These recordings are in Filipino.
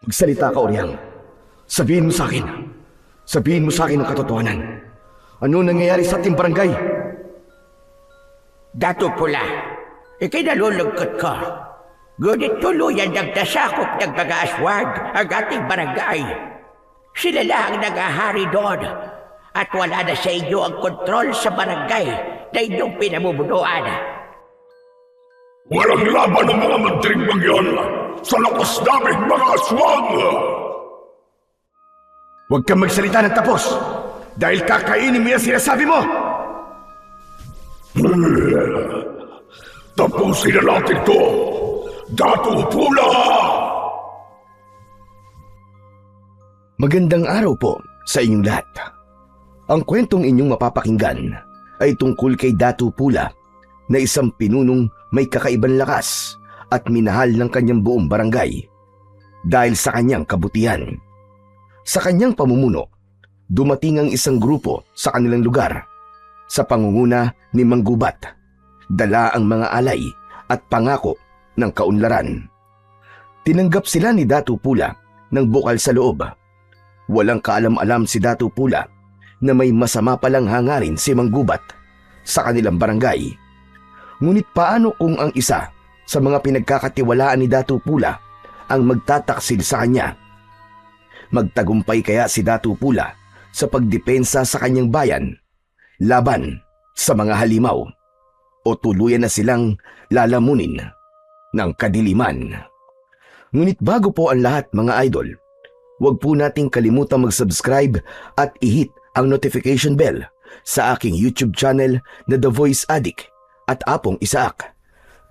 Magsalita ka, Oriang. Sabihin mo sa akin. Sabihin mo sa akin ang katotohanan. Ano nangyayari sa ating barangay? Dato Pula, ikay nalulungkot ko. Ngunit tuluyan nagdasakop ng mga aswang ang ating barangay. Sila lang ang nangahari doon at wala na sa inyo ang kontrol sa barangay na inyong pinamumunuan. Walang laban ng mga mantring mangyan sa lakas namin mga aswang! Huwag kang magsalita ng tapos dahil kakainin mo yung sinasabi mo! Tapusin na natin to! Dato Pula! Magandang araw po sa inyong lahat. Ang kwentong inyong mapapakinggan ay tungkol kay Dato Pula na isang pinunong may kakaibang lakas at minahal ng kanyang buong barangay dahil sa kanyang kabutihan. Sa kanyang pamumuno, dumating ang isang grupo sa kanilang lugar sa pangunguna ni Mang Gubat. Dala ang mga alay at pangako ng kaunlaran. Tinanggap sila ni Dato Pula ng bukal sa loob. Walang kaalam-alam si Dato Pula na may masama palang hangarin si Mang Gubat sa kanilang barangay. Ngunit paano kung ang isa sa mga pinagkakatiwalaan ni Dato Pula ang magtataksil sa kanya? Magtagumpay kaya si Dato Pula sa pagdepensa sa kanyang bayan laban sa mga halimaw o tuluyan na silang lalamunin ng kadiliman? Ngunit bago po ang lahat mga idol, huwag po nating kalimutang mag-subscribe at i-hit ang notification bell sa aking YouTube channel na The Voice Addict at Apong Isaak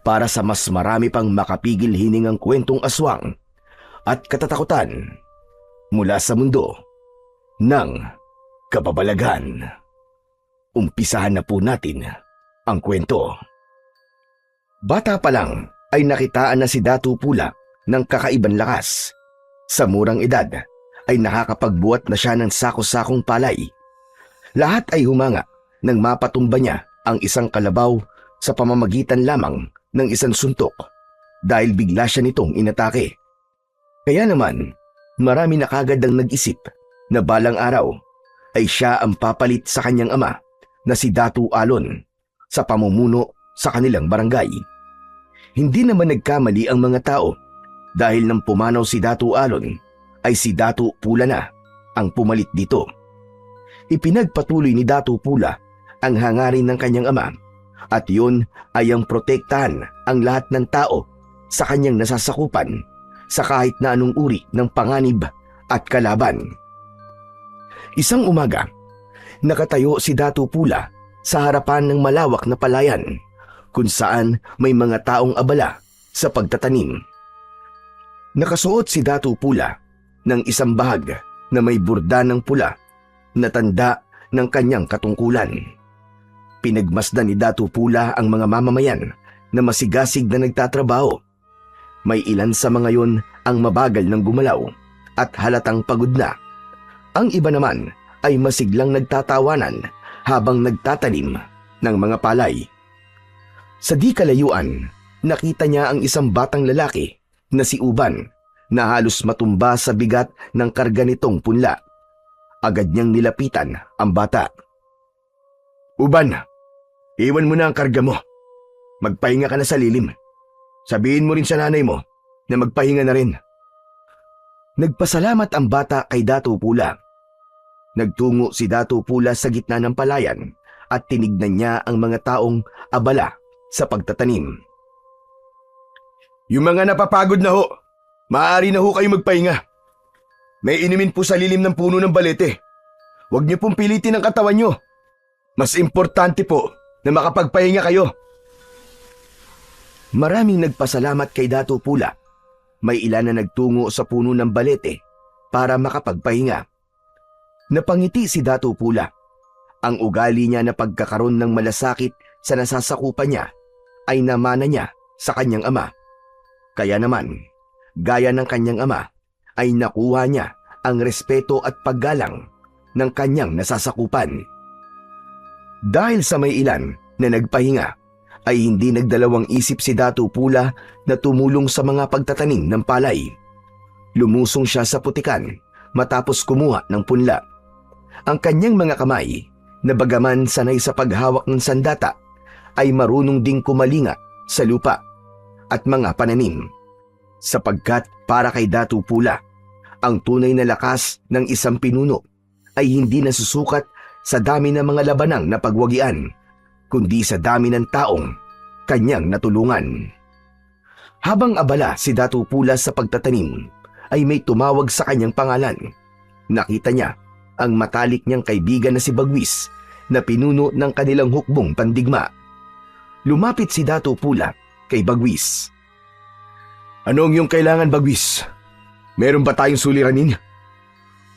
para sa mas marami pang makapigil hiningang kwentong aswang at katatakutan mula sa mundo ng kababalaghan. Umpisahan na po natin ang kwento. Bata pa lang ay nakitaan na si Dato Pula ng kakaibang lakas. Sa murang edad ay nakakapagbuhat na siya ng sako-sakong palay. Lahat ay humanga nang mapatumba niya ang isang kalabaw sa pamamagitan lamang ng isang suntok dahil bigla siya nitong inatake. Kaya naman, marami na kagad ang nag-isip na balang araw ay siya ang papalit sa kanyang ama na si Dato Alon sa pamumuno sa kanilang barangay. Hindi naman nagkamali ang mga tao dahil nang pumanaw si Dato Alon ay si Dato Pula na ang pumalit dito. Ipinagpatuloy ni Dato Pula ang hangarin ng kanyang ama at yun ay ang protektahan ang lahat ng tao sa kanyang nasasakupan sa kahit na anong uri ng panganib at kalaban. Isang umaga, nakatayo si Dato Pula sa harapan ng malawak na palayan kung saan may mga taong abala sa pagtatanim. Nakasuot si Dato Pula ng isang bahag na may burda ng pula na tanda ng kanyang katungkulan. Pinagmasdan ni Dato Pula ang mga mamamayan na masigasig na nagtatrabaho. May ilan sa mga yon ang mabagal ng gumalaw at halatang pagod na. Ang iba naman ay masiglang nagtatawanan habang nagtatanim ng mga palay. Sa di kalayuan, nakita niya ang isang batang lalaki na si Uban na halos matumba sa bigat ng karga nitong punla. Agad niyang nilapitan ang bata. "Uban, iwan mo na ang karga mo. Magpahinga ka na sa lilim. Sabihin mo rin sa nanay mo na magpahinga na rin." Nagpasalamat ang bata kay Dato Pula. Nagtungo si Dato Pula sa gitna ng palayan at tinignan niya ang mga taong abala sa pagtatanim. "Yung mga napapagod na ho, maaari na ho kayo magpahinga. May inumin po sa lilim ng puno ng balete. Huwag niyo pong pilitin ang katawan niyo. Mas importante po na makapagpahinga kayo." Maraming nagpasalamat kay Dato Pula. May ilan na nagtungo sa puno ng balete para makapagpahinga. Napangiti si Dato Pula. Ang ugali niya na pagkakaroon ng malasakit sa nasasakupan niya ay namana niya sa kanyang ama. Kaya naman, gaya ng kanyang ama, ay nakuha niya ang respeto at paggalang ng kanyang nasasakupan. Dahil sa may ilan na nagpahinga, ay hindi nagdalawang isip si Dato Pula na tumulong sa mga pagtatanim ng palay. Lumusong siya sa putikan matapos kumuha ng punla. Ang kanyang mga kamay, na bagaman sanay sa paghawak ng sandata, ay marunong ding kumalinga sa lupa at mga pananim. Sapagkat para kay Datu Pula, ang tunay na lakas ng isang pinuno ay hindi nasusukat sa dami ng mga labanang na pagwagian, kundi sa dami ng taong kanyang natulungan. Habang abala si Datu Pula sa pagtatanim, ay may tumawag sa kanyang pangalan. Nakita niya ang matalik niyang kaibigan na si Bagwis na pinuno ng kanilang hukbong pandigma. Lumapit si Datu Pula kay Bagwis. "Anong iyong kailangan, Bagwis? Meron ba tayong suliranin?"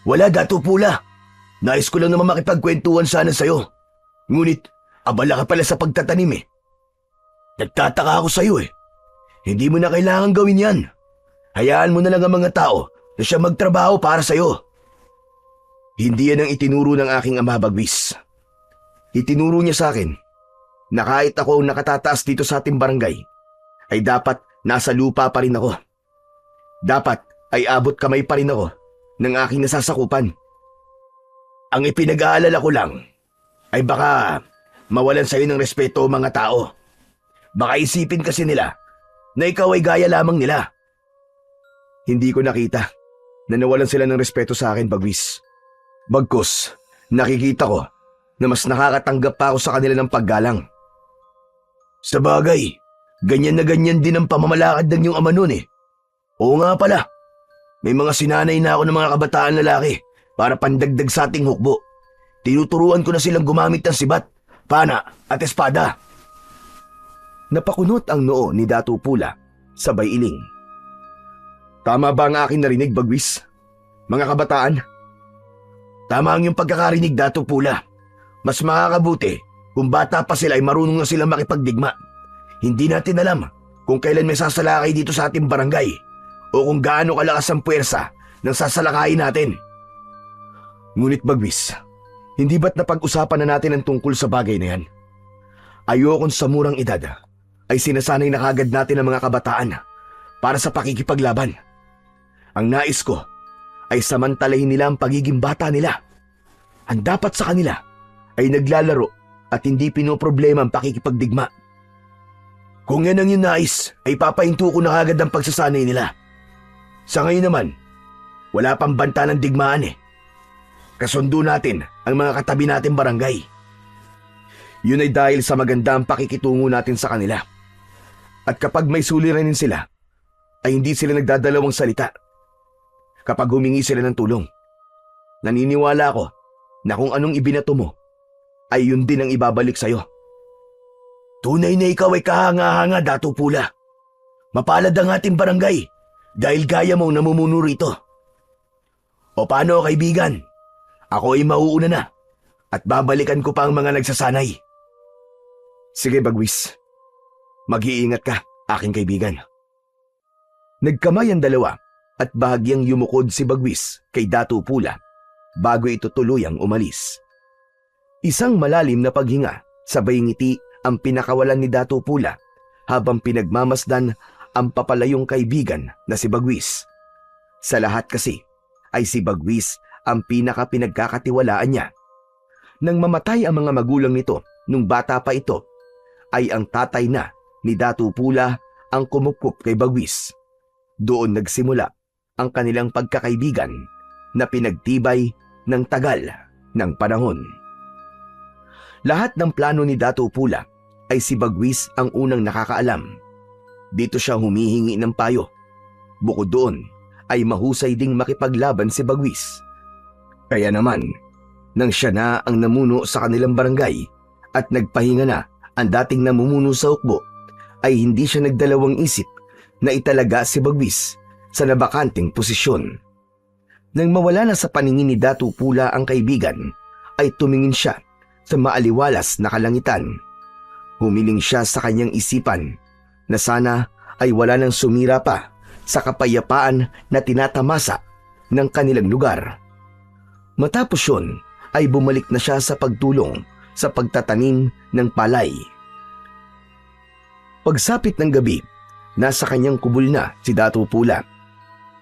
"Wala, Datu Pula. Nais ko lang naman makipagkwentuhan sana sa'yo. Ngunit abala ka pala sa pagtatanim eh. Nagtataka ako sa'yo eh. Hindi mo na kailangan gawin yan. Hayaan mo na lang ang mga tao na siya magtrabaho para sa'yo." "Hindi yan ang itinuro ng aking ama, Bagwis. Itinuro niya sa akin na kahit ako ang nakatataas dito sa ating barangay, ay dapat nasa lupa pa rin ako. Dapat ay abot kamay pa rin ako ng aking nasasakupan. Ang ipinag-aalala ko lang ay baka mawalan sa'yo ng respeto ang mga tao. Baka isipin kasi nila na ikaw ay gaya lamang nila." "Hindi ko nakita na nawalan sila ng respeto sa akin, Bagwis. Bagkus, nakikita ko na mas nakakatanggap pa ako sa kanila ng paggalang." "Sa bagay, ganyan na ganyan din ang pamamalakad ng iyong ama noon eh. Oo nga pala, may mga sinanay na ako ng mga kabataan lalaki para pandagdag sa ating hukbo. Tinuturuan ko na silang gumamit ng sibat, pana at espada." Napakunot ang noo ni Datu Pula, sabay iling. "Tama ba ang aking narinig, Bagwis? Mga kabataan?" "Tama ang iyong pagkakarinig, Datu Pula. Mas makakabuti kung bata pa sila ay marunong na silang makipagdigma. Hindi natin alam kung kailan may sasalakay dito sa ating barangay o kung gaano kalakas ang puwersa ng sasalakayin natin." "Ngunit Bagwis, hindi ba't napag-usapan na natin ang tungkol sa bagay na yan? Ayokong sa murang edad ay sinasanay na kagad natin ang mga kabataan para sa pakikipaglaban. Ang nais ko ay samantalahin nila ang pagiging bata nila. Ang dapat sa kanila ay naglalaro at hindi pinoproblema ang pakikipagdigma. Kung yan ang yung nais, ay papahinto ko na kagad ang pagsasanay nila. Sa ngayon naman, wala pang banta ng digmaan eh. Kasundo natin ang mga katabi natin barangay. Yun ay dahil sa magandang pakikitungo natin sa kanila. At kapag may suliranin sila, ay hindi sila nagdadalawang salita. Kapag humingi sila ng tulong, naniniwala ako na kung anong ibinato mo, ay yun din ang ibabalik sa'yo. Tunay na ikaw ay kahanga-hanga, Datu Pula. Mapalad ang ating barangay dahil gaya mong namumuno rito. O paano, kaibigan? Ako ay mauuna na at babalikan ko pa ang mga nagsasanay." "Sige, Bagwis. Mag-iingat ka, aking kaibigan." Nagkamay ang dalawa at bahagyang yumukod si Bagwis kay Datu Pula bago ito tuluyang umalis. Isang malalim na paghinga, sabay ngiti ang pinakawalan ni Datu Pula habang pinagmamasdan ang papalayong kaibigan na si Bagwis. Sa lahat kasi ay si Bagwis ang pinaka-pinagkakatiwalaan niya. Nang mamatay ang mga magulang nito nung bata pa ito, ay ang tatay na ni Datu Pula ang kumukup kay Bagwis. Doon nagsimula ang kanilang pagkakaibigan na pinagtibay ng tagal ng panahon. Lahat ng plano ni Datu Pula ay si Bagwis ang unang nakakaalam. Dito siya humihingi ng payo. Bukod doon ay mahusay ding makipaglaban si Bagwis. Kaya naman, nang siya na ang namuno sa kanilang barangay at nagpahinga na ang dating namumuno sa hukbo, ay hindi siya nagdalawang isip na italaga si Bagwis sa nabakanting posisyon. Nang mawala na sa paningin ni Datu Pula ang kaibigan, ay tumingin siya sa maaliwalas na kalangitan. Humiling siya sa kanyang isipan na sana ay wala nang sumira pa sa kapayapaan na tinatamasa ng kanilang lugar. Matapos yun, ay bumalik na siya sa pagtulong sa pagtatanim ng palay. Pagsapit ng gabi, nasa kanyang kubul na si Datu Pula.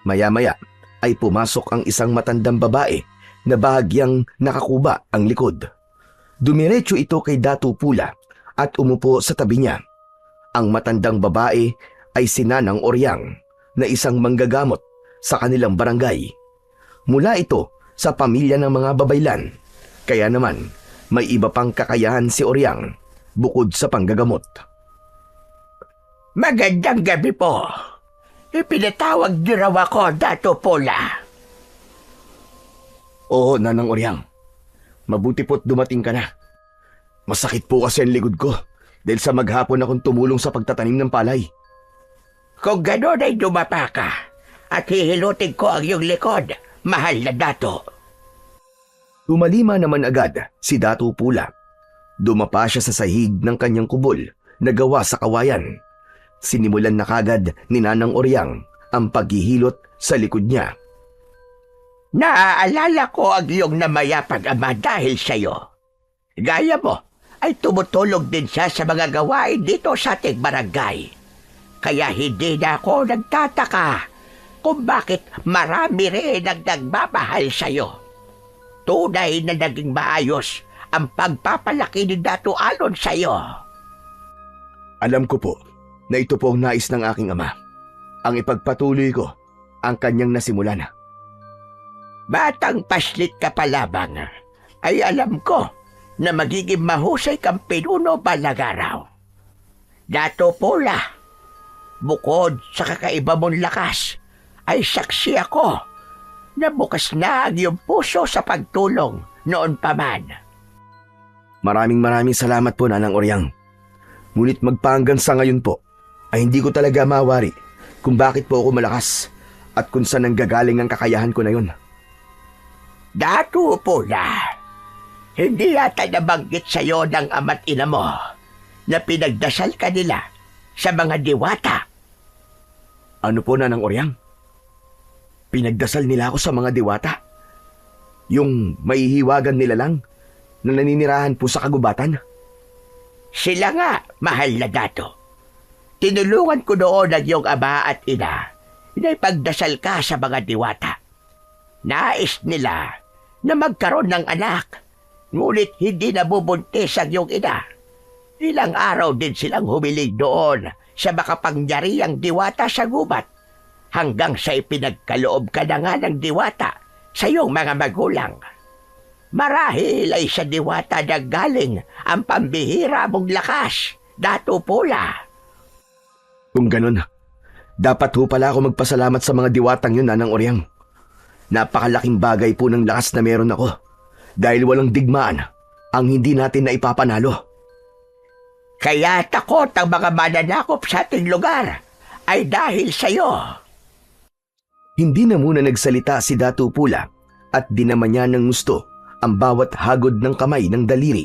Maya-maya ay pumasok ang isang matandang babae na bahagyang nakakuba ang likod. Dumiretso ito kay Datu Pula at umupo sa tabi niya. Ang matandang babae ay si Nanang Oryang na isang manggagamot sa kanilang barangay. Mula ito sa pamilya ng mga babaylan, kaya naman may iba pang kakayahan si Oryang bukod sa panggagamot. Magandang gabi po. Ipinatawag niyo raw ako, Dato Pola. Oo, Nanang Oryang. Mabuti po't dumating ka na. Masakit po kasi ang likod ko dahil sa maghapon akong tumulong sa pagtatanim ng palay. Kung gano'n ay dumapa ka at hihilutin ko ang iyong likod, mahal na Dato. Tumalima naman agad si Datu Pula. Dumapa siya sa sahig ng kanyang kubol na gawa sa kawayan. Sinimulan na kagad ni Nanang Oryang ang paghihilot sa likod niya. Naaalala ko ang iyong namayapang ama dahil sa'yo. Gaya mo ay tumutulog din siya sa mga gawain dito sa ating barangay. Kaya hindi na ako nagtataka kung bakit marami rin ang nagmamahal sa'yo. Tunay na naging maayos ang pagpapalaki ni Dato Alon sa'yo. Alam ko po na ito po ang nais ng aking ama. Ang ipagpatuloy ko ang kanyang nasimulan. Batang paslit ka pa lamang, ay alam ko na magiging mahusay kang pinuno balang araw. Dato Pola, bukod sa kakaiba mong lakas, ay saksi ako na bukas na ang iyong puso sa pagtulong noon pa man. Maraming salamat po, Nanang Oryang. Ngunit magpahanggang sa ngayon po, ay hindi ko talaga mawari kung bakit po ako malakas at kung saan nanggagaling ang kakayahan ko na yun. Dato Pola, hindi yata nabanggit sa'yo ng ama't ina mo na pinagdasal ka nila sa mga diwata. Ano po, Nanang Oryang? Pinagdasal nila ako sa mga diwata? Yung maihiwagan nila lang na naninirahan po sa kagubatan? Sila nga, mahal na Dato. Tinulungan ko noon ang iyong ama at ina na ipagdasal ka sa mga diwata. Nais nila na magkaroon ng anak, ngunit hindi nabubuntis ang iyong ina. Ilang araw din silang humiling doon sa makapangyarihang diwata sa gubat, hanggang sa ipinagkaloob ka na nga ng diwata sa iyong mga magulang. Marahil ay sa diwata na galing ang pambihira mong lakas, Dato Pola. Kung ganun, dapat ho pala ako magpasalamat sa mga diwatang yun, Nanang Oryang. Napakalaking bagay po ng lakas na meron ako dahil walang digmaan ang hindi natin na ipapanalo. Kaya takot ang mga mananakop sa ating lugar ay dahil sa'yo. Hindi na muna nagsalita si Datu Pula at dinaman niya ng gusto ang bawat hagod ng kamay ng daliri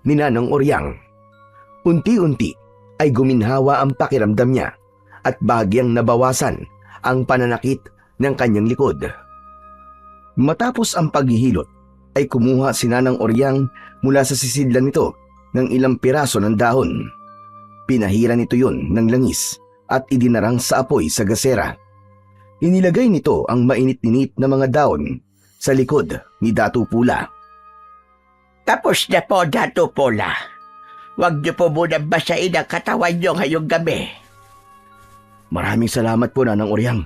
ni Nanang Oryang. Unti-unti ay guminhawa ang pakiramdam niya at bahagyang nabawasan ang pananakit ng kanyang likod. Matapos ang paghihilot ay kumuha si Nanang Oryang mula sa sisidlan nito ng ilang piraso ng dahon. Pinahira nito yun ng langis at idinarang sa apoy sa gasera. Inilagay nito ang mainit-init na mga dahon sa likod ni Datu Pula. Tapos na po, Dato Pola. Huwag niyo po muna basain ang katawan niyo ngayong gabi. Maraming salamat po, Nanang Oryang.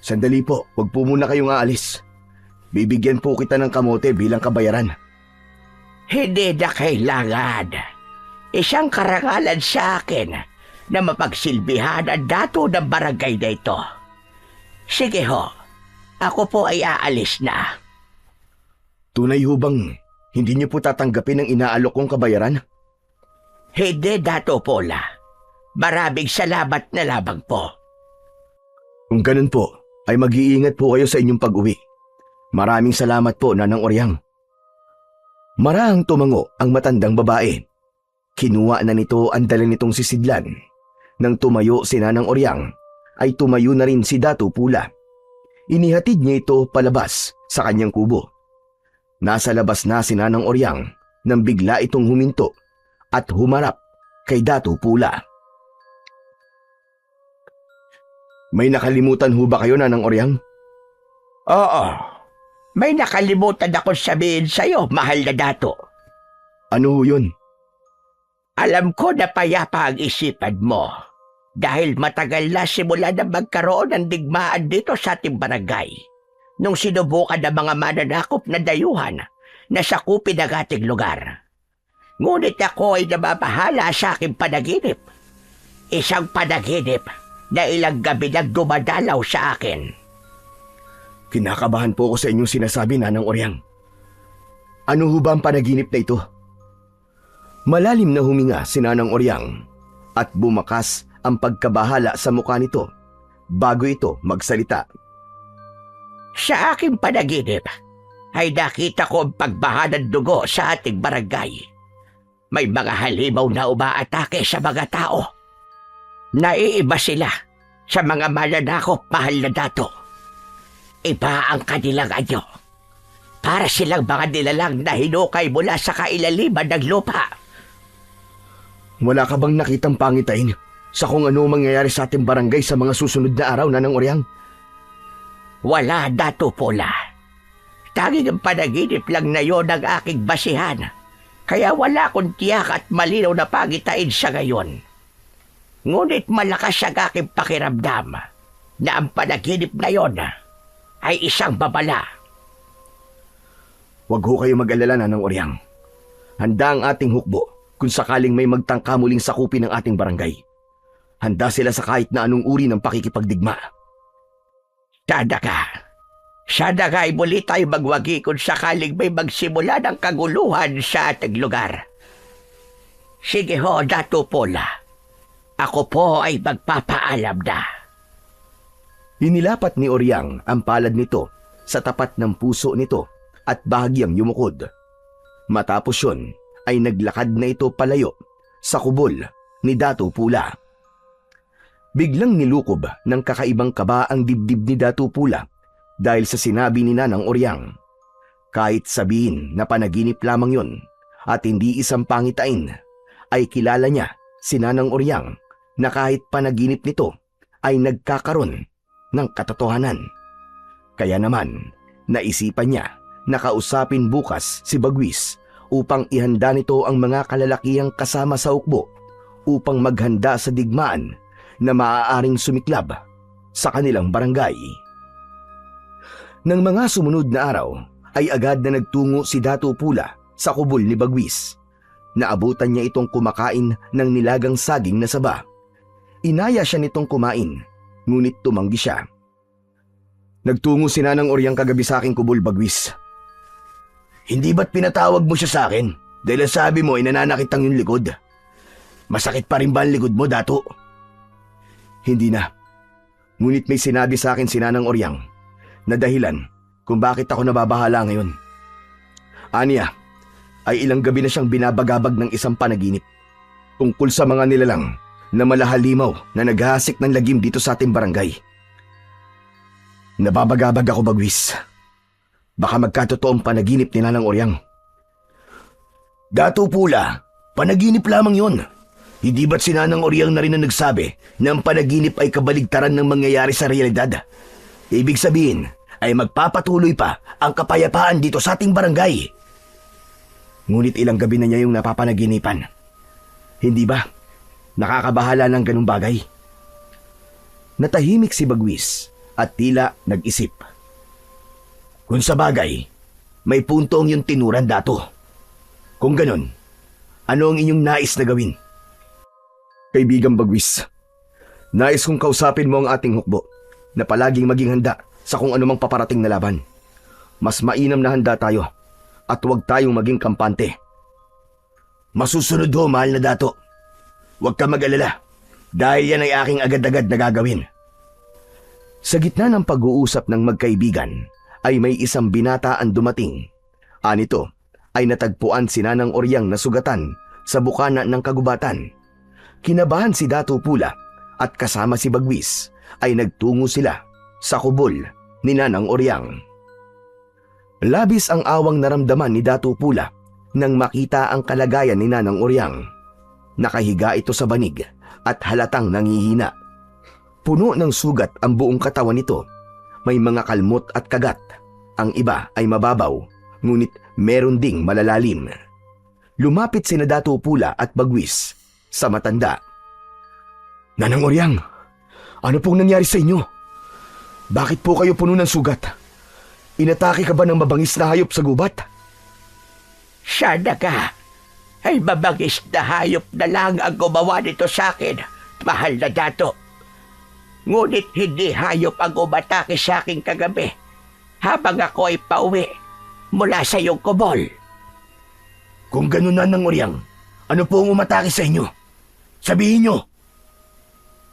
Sandali po, huwag po muna kayong aalis. Bibigyan po kita ng kamote bilang kabayaran. Hindi na kailangan. Isang karangalan sa akin na mapagsilbihan ang dato ng barangay na ito. Sige ho, ako po ay aalis na. Tunay ho bang hindi niyo po tatanggapin ang inaalok kong kabayaran? Hindi, Dato Pola. Maraming salamat na lamang po. Kung ganun po, ay mag-iingat po kayo sa inyong pag-uwi. Maraming salamat po, Nanang Oryang. Marahang tumango ang matandang babae. Kinuha na nito ang dala nitong sisidlan. Nang tumayo si Nanang Oryang, ay tumayo na rin si Datu Pula. Inihatid niya ito palabas sa kanyang kubo. Nasa labas na si Nanang Oryang nang bigla itong huminto at humarap kay Datu Pula. May nakalimutan ho ba kayo, Nanang Oryang? Oo, may nakalimutan ako sabihin sa'yo, mahal na dato. Ano ho yun? Alam ko na payapa ang isipan mo dahil matagal na simula na magkaroon ng digmaan dito sa ating barangay nung sinubukan ng mga mananakop na dayuhan na sakupin ang ating lugar. Ngunit ako ay nababahala sa aking panaginip. Isang panaginip na ilang gabi nang dumadalaw sa akin. Kinakabahan po ako sa inyong sinasabi, Nanang Oryang. Ano ho ba ang panaginip na ito? Malalim na huminga si Nanang Oryang at bumakas ang pagkabahala sa mukha nito bago ito magsalita. Sa aking panaginip ay nakita ko ang pagbaha ng dugo sa ating barangay. May mga halimaw na umaatake sa mga tao. Naiiba sila sa mga mananakop, mahal na dato. Iba ang kanilang anyo. Para silang mga nilalang na hinukay mula sa kailaliman ng lupa. Wala ka bang nakitang pangitain sa kung ano mangyayari sa ating barangay sa mga susunod na araw, Nanang Oryang? Wala, Dato Pola. Tanging ang panaginip lang na yon ang aking basihan. Kaya wala akong tiyak at malinaw na pangitain sa ngayon. Ngunit malakas ang aking pakiramdam na ang panaginip na yon ay isang babala. Huwag ho kayo mag-alala, Nanang Oryang. Handa ang ating hukbo kung sakaling may magtangka muling sakupin ng ating barangay. Handa sila sa kahit na anong uri ng pakikipagdigma. Sana ka ay muli tayo magwagi kung sakaling may magsimula ng kaguluhan sa ating lugar. Sige ho, Dato Pola. Ako po ay magpapaalam na. Inilapat ni Oryang ang palad nito sa tapat ng puso nito at bahagyang yumukod. Matapos yun ay naglakad na ito palayo sa kubol ni Dato Pula. Biglang nilukob ng kakaibang kaba ang dibdib ni Dato Pula dahil sa sinabi ni Nanang Oryang. Kahit sabihin na panaginip lamang yon at hindi isang pangitain, ay kilala niya si Nanang Oryang na kahit panaginip nito ay nagkakaroon ng katotohanan. Kaya naman, naisipan niya na kausapin bukas si Bagwis upang ihanda nito ang mga kalalakihang kasama sa hukbo upang maghanda sa digmaan na maaaring sumiklab sa kanilang barangay. Nang mga sumunod na araw, ay agad na nagtungo si Dato Pula sa kubol ni Bagwis. Naabutan niya itong kumakain ng nilagang saging na saba. Inaya siya nitong kumain, ngunit tumanggi siya. Nagtungo si Nanang Oryang kagabi sa aking kubol, Bagwis. Hindi ba't pinatawag mo siya sa akin? Dahil ang sabi mo ay nananakit ang iyong likod. Masakit pa rin ba ang likod mo, Dato? Hindi na. Ngunit may sinabi sa akin si Nanang Oryang na dahilan kung bakit ako nababahala ngayon. Aniya, ay ilang gabi na siyang binabagabag ng isang panaginip tungkol sa mga nilalang na malahalimaw na naghahasik ng lagim dito sa ating barangay. Nababagabag ako, Bagwis. Baka magkatotoong panaginip ni Nanang Oryang. Dato Pula, panaginip lamang yon. Hindi ba't si Nanang Oryang na rin ang nagsabi na ang panaginip ay kabaligtaran ng mangyayari sa realidad? Ibig sabihin ay magpapatuloy pa ang kapayapaan dito sa ating barangay. Ngunit ilang gabi na niya yung napapanaginipan. Hindi ba? Nakakabahala ng ganung bagay. Natahimik si Bagwis at tila nag-isip. Kung sa bagay, may punto ang iyong tinuran, Dato. Kung ganon, ano ang inyong nais na gawin? Kaibigang Bagwis, nais kong kausapin mo ang ating hukbo na palaging maging handa sa kung anumang paparating na laban. Mas mainam na handa tayo at huwag tayong maging kampante. Masusunod ho, mahal na Dato. Huwag ka mag-alala dahil yan ay aking agad-agad na gagawin. Sa gitna ng pag-uusap ng magkaibigan ay may isang binata ang dumating. Anito ay natagpuan si Nanang Oryang na sugatan sa bukana ng kagubatan. Kinabahan si Dato Pula at kasama si Bagwis ay nagtungo sila sa kubol ni Nanang Oryang. Labis ang awang naramdaman ni Dato Pula nang makita ang kalagayan ni Nanang Oryang. Nakahiga ito sa banig at halatang nangihina. Puno ng sugat ang buong katawan nito may mga kalmot at kagat. Ang iba ay mababaw, ngunit meron ding malalalim. Lumapit sina Dato Pula at Bagwis sa matanda. Nanang Oryang, ano pong nangyari sa inyo? Bakit po kayo puno ng sugat? Inatake ka ba ng mabangis na hayop sa gubat? Sana ka ay mabangis na hayop na lang ang gumawa nito sa akin, mahal na dato. Ngunit hindi hayop ang umatake sa akin kagabi habang ako ay pauwi mula sa iyong kubol. Kung ganun Nanang Oryang, ano po ang umatake sa inyo? Sabihin nyo!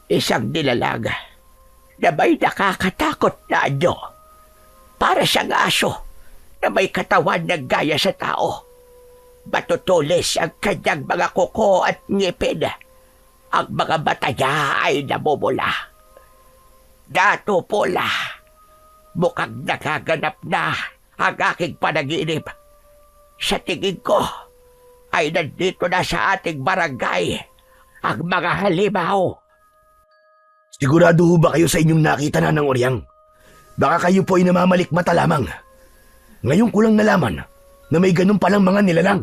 Isang nilalang na may nakakatakot na anyo. Para siyang aso na may katawan na gaya sa tao. Matutulis ang kanyang mga kuko at ngipin. Ang mga mata niya ay namumula. Dato Pula, mukhang nagaganap na ang aking panaginip. Sa tingin ko ay nandito na sa ating barangay ang mga halimaw. Sigurado ho ba kayo sa inyong nakita Nanang Oryang? Baka kayo po ay namamalikmata lamang. Ngayon ko lang nalaman na may ganun palang mga nilalang.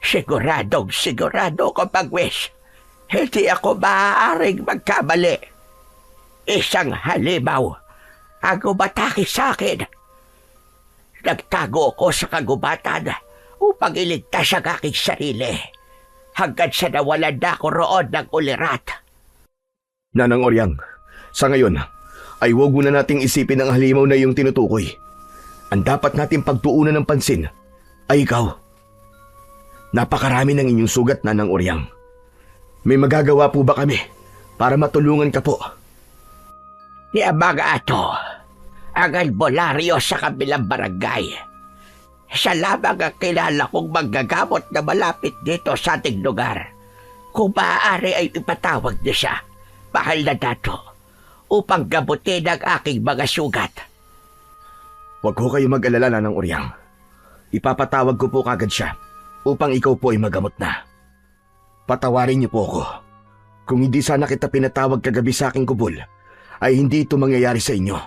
Sigurado ko, Bagwis. Hindi ako maaaring magkamali. Isang halimaw ang umatake sa akin. Nagtago ko sa kagubatan upang iligtas ang aking sarili hanggang sa nawalan na ako roon ng ulirat. Nanang Oryang, sa ngayon ay huwag muna nating isipin ang halimaw na iyong tinutukoy. Ang dapat nating pagtuunan ng pansin ay ikaw. Napakarami ng inyong sugat, Nanang Oryang. May magagawa po ba kami para matulungan ka po? Ni mga ato, ang albularyo sa kabilang barangay. Siya lamang ang kilala kong manggagamot na malapit dito sa ating lugar. Kung maaari ay ipatawag niya siya, mahal na dato, upang gamutin ang aking mga sugat. Huwag ko kayo mag-alala, Nanang Oryang. Ipapatawag ko po kagad siya upang ikaw po ay magamot na. Patawarin niyo po ako. Kung hindi sana kita pinatawag kagabi sa aking kubol, ay hindi ito mangyayari sa inyo.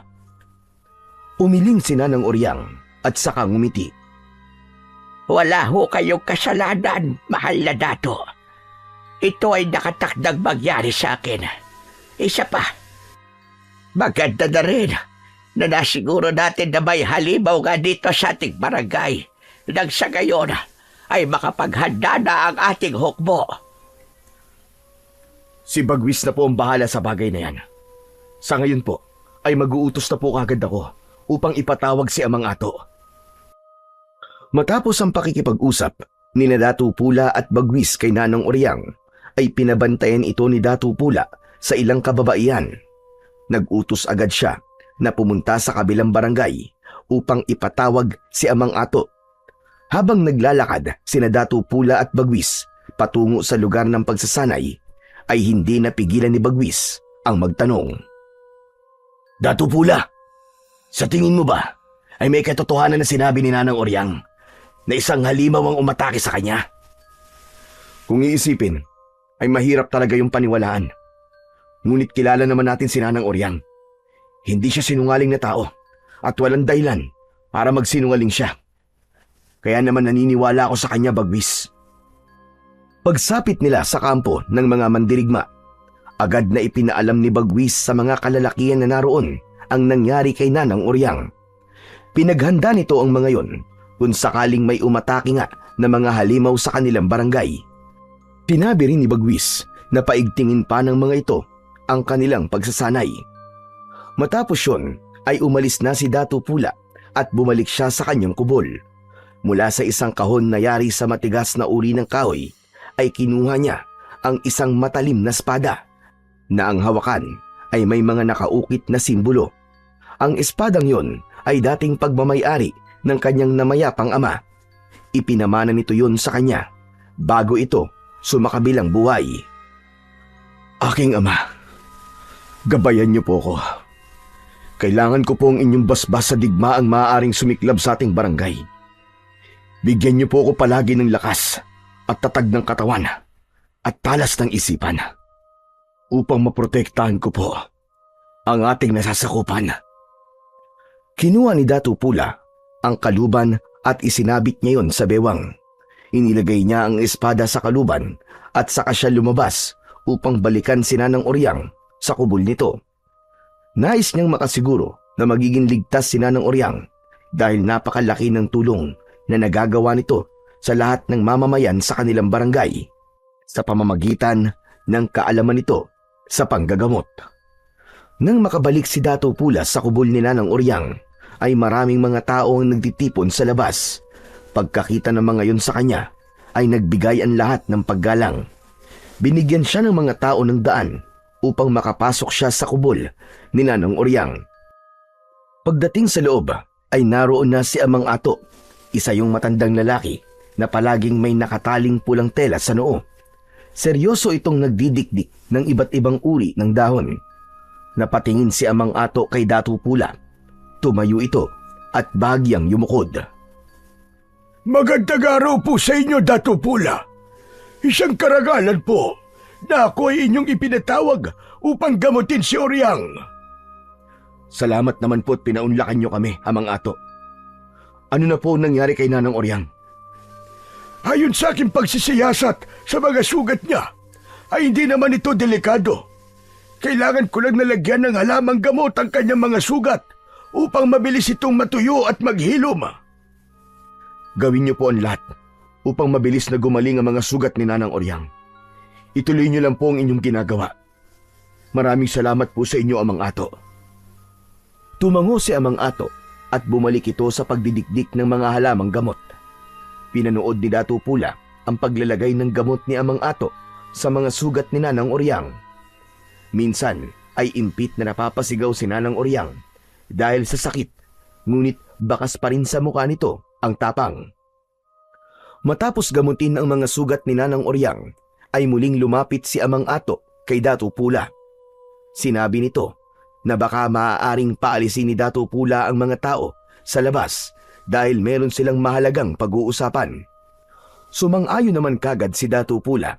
Umiling si Nanang Oryang at saka ngumiti. Wala ho kayong kasalanan, mahal na dato. Ito ay nakatakdang mangyari sa akin. Isa pa, maganda na rin na nasiguro natin na may halimaw nga dito sa ating barangay. Nang sa gayon ay makapaghanda na ang ating hukbo. Si Bagwis na po ang bahala sa bagay na yan. Sa ngayon po, ay mag-uutos na po kagad ako upang ipatawag si Amang Ato. Matapos ang pakikipag-usap ni Dato Pula at Bagwis kay Nanang Oryang, ay pinabantayan ito ni Dato Pula sa ilang kababaihan. Nag-utos agad siya na pumunta sa kabilang barangay upang ipatawag si Amang Ato. Habang naglalakad sina Dato Pula at Bagwis patungo sa lugar ng pagsasanay, ay hindi napigilan ni Bagwis ang magtanong. Dato Pula, sa tingin mo ba ay may katotohanan na sinabi ni Nanang Oryang na isang halimaw ang umatake sa kanya? Kung iisipin, ay mahirap talaga yung paniwalaan. Ngunit kilala naman natin si Nanang Oryang. Hindi siya sinungaling na tao at walang dahilan para magsinungaling siya. Kaya naman naniniwala ako sa kanya, Bagwis. Pagsapit nila sa kampo ng mga mandirigma, agad na ipinaalam ni Bagwis sa mga kalalakihan na naroon ang nangyari kay Nanang Oryang. Pinaghanda nito ang mga yon kung sakaling may umatake nga na mga halimaw sa kanilang barangay. Sinabi rin ni Bagwis na paigtingin pa ng mga ito ang kanilang pagsasanay. Matapos yun ay umalis na si Dato Pula at bumalik siya sa kanyang kubol. Mula sa isang kahon na yari sa matigas na uri ng kahoy ay kinuha niya ang isang matalim na espada na ang hawakan ay may mga nakaukit na simbolo. Ang espadang yon ay dating pagmamay-ari ng kanyang namayapang ama. Ipinamana nito yon sa kanya bago ito sumakabilang buhay. Aking ama, gabayan niyo po ko. Kailangan ko po ang inyong basbas sa digmaang maaaring sumiklab sa ating barangay. Bigyan niyo po ko palagi ng lakas at tatag ng katawan at talas ng isipan upang maprotektahan ko po ang ating nasasakupan. Kinuha ni Datu Pula ang kaluban at isinabit niya yon sa bewang. Inilagay niya ang espada sa kaluban at saka siya lumabas upang balikan si Nanang Oryang sa kubol nito. Nais niyang makasiguro na magiging ligtas si Nanang Oryang dahil napakalaki ng tulong na nagagawa nito sa lahat ng mamamayan sa kanilang barangay sa pamamagitan ng kaalaman nito sa panggagamot. Nang makabalik si Datu Pula sa kubol ni Nanang Oryang, ay maraming mga tao ang nagtitipon sa labas. Pagkakita ng mga yon sa kanya, ay nagbigay ang lahat ng paggalang. Binigyan siya ng mga tao ng daan upang makapasok siya sa kubol ni Nanang Oryang. Pagdating sa loob, ay naroon na si Amang Ato, isa yung matandang lalaki na palaging may nakataling pulang tela sa noo. Seryoso itong nagdidikdik ng iba't ibang uri ng dahon. Napatingin si Amang Ato kay Datu Pula. Tumayo ito at bahagyang yumukod. Magandang araw po sa inyo, Datu Pula. Isang karagalan po na ako ay inyong ipinatawag upang gamutin si Oryang. Salamat naman po at pinaunlakan niyo kami, Amang Ato. Ano na po nangyari kay Nanang Oryang? Ayon sa aking pagsisiyasat sa mga sugat niya, ay hindi naman ito delikado. Kailangan ko lang nalagyan ng halamang gamot ang kanyang mga sugat upang mabilis itong matuyo at maghilom. Gawin niyo po ang lahat upang mabilis na gumaling ang mga sugat ni Nanang Oryang. Ituloy niyo lang po ang inyong ginagawa. Maraming salamat po sa inyo, Amang Ato. Tumango si Amang Ato at bumalik ito sa pagdidikdik ng mga halamang gamot. Pinanood ni Datu Pula ang paglalagay ng gamot ni Amang Ato sa mga sugat ni Nanang Oryang. Minsan ay impit na napapasigaw si Nanang Oryang dahil sa sakit, ngunit bakas pa rin sa mukha nito ang tapang. Matapos gamutin ang mga sugat ni Nanang Oryang, ay muling lumapit si Amang Ato kay Datu Pula. Sinabi nito na baka maaaring paalisin ni Datu Pula ang mga tao sa labas dahil meron silang mahalagang pag-uusapan. Sumang-ayon naman kagad si Datu Pula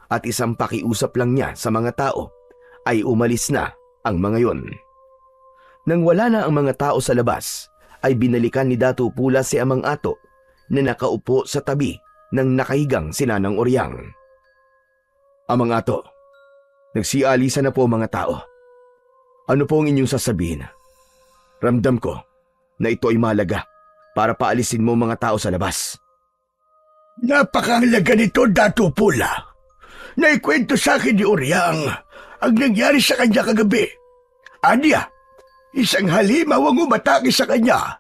at isang pakiusap lang niya sa mga tao ay umalis na ang mga yon. Nang wala na ang mga tao sa labas, ay binalikan ni Datu Pula si Amang Ato na nakaupo sa tabi ng nakahigang si Nanang Oryang. Amang Ato, nagsialisa na po mga tao. Ano po ang inyong sasabihin? Ramdam ko na ito ay mahalaga para paalisin mo mga tao sa labas. Napakahalaga nito, Datu Pula. Naikwento sa akin ni Oryang ang nangyari sa kanya kagabi. Anya, isang halimaw ang umatake sa kanya